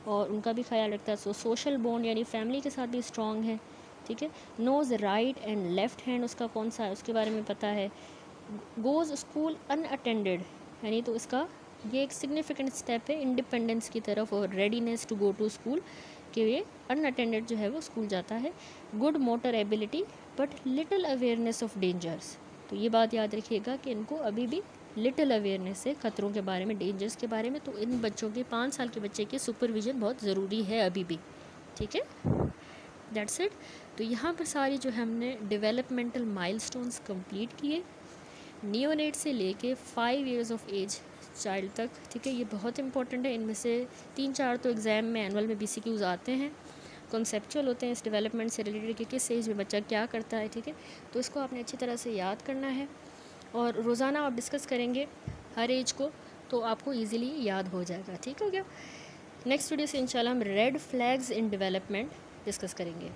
और उनका भी ख्याल रखता है. सो सोशल बॉन्ड यानी फैमिली के साथ भी स्ट्रॉन्ग है. ठीक है, knows right and left hand उसका कौन सा है उसके बारे में पता है. गोज़ स्कूल अनअटेंडेड, यानी तो इसका ये एक सिग्निफिकेंट स्टेप है इंडिपेंडेंस की तरफ और readiness to go to school, कि ये अनअटेंडेड जो है वो स्कूल जाता है. Good motor ability but little awareness of dangers. तो ये बात याद रखिएगा कि इनको अभी भी लिटिल अवेयरनेस है खतरों के बारे में, डेंजर्स के बारे में. तो इन बच्चों के 5 साल के बच्चे के सुपरविज़न बहुत ज़रूरी है अभी भी. ठीक है, दैट्स इट. तो यहाँ पर सारी जो है हमने डेवलपमेंटल माइलस्टोन्स कंप्लीट किए, नियोनेट से लेके 5 ईयर्स ऑफ एज चाइल्ड तक. ठीक है, ये बहुत इंपॉर्टेंट है. इनमें से 3-4 तो एग्ज़ाम में एनुअल में BCQs आते हैं, कॉन्सेप्चुअल होते हैं इस डेवलपमेंट से रिलेटेड कि किस एज में बच्चा क्या करता है. ठीक है, तो इसको आपने अच्छी तरह से याद करना है और रोज़ाना आप डिस्कस करेंगे हर एज को, तो आपको ईजिली याद हो जाएगा. ठीक हो गया. नेक्स्ट वीडियो से इंशाल्लाह हम red flags in development discuss करेंगे.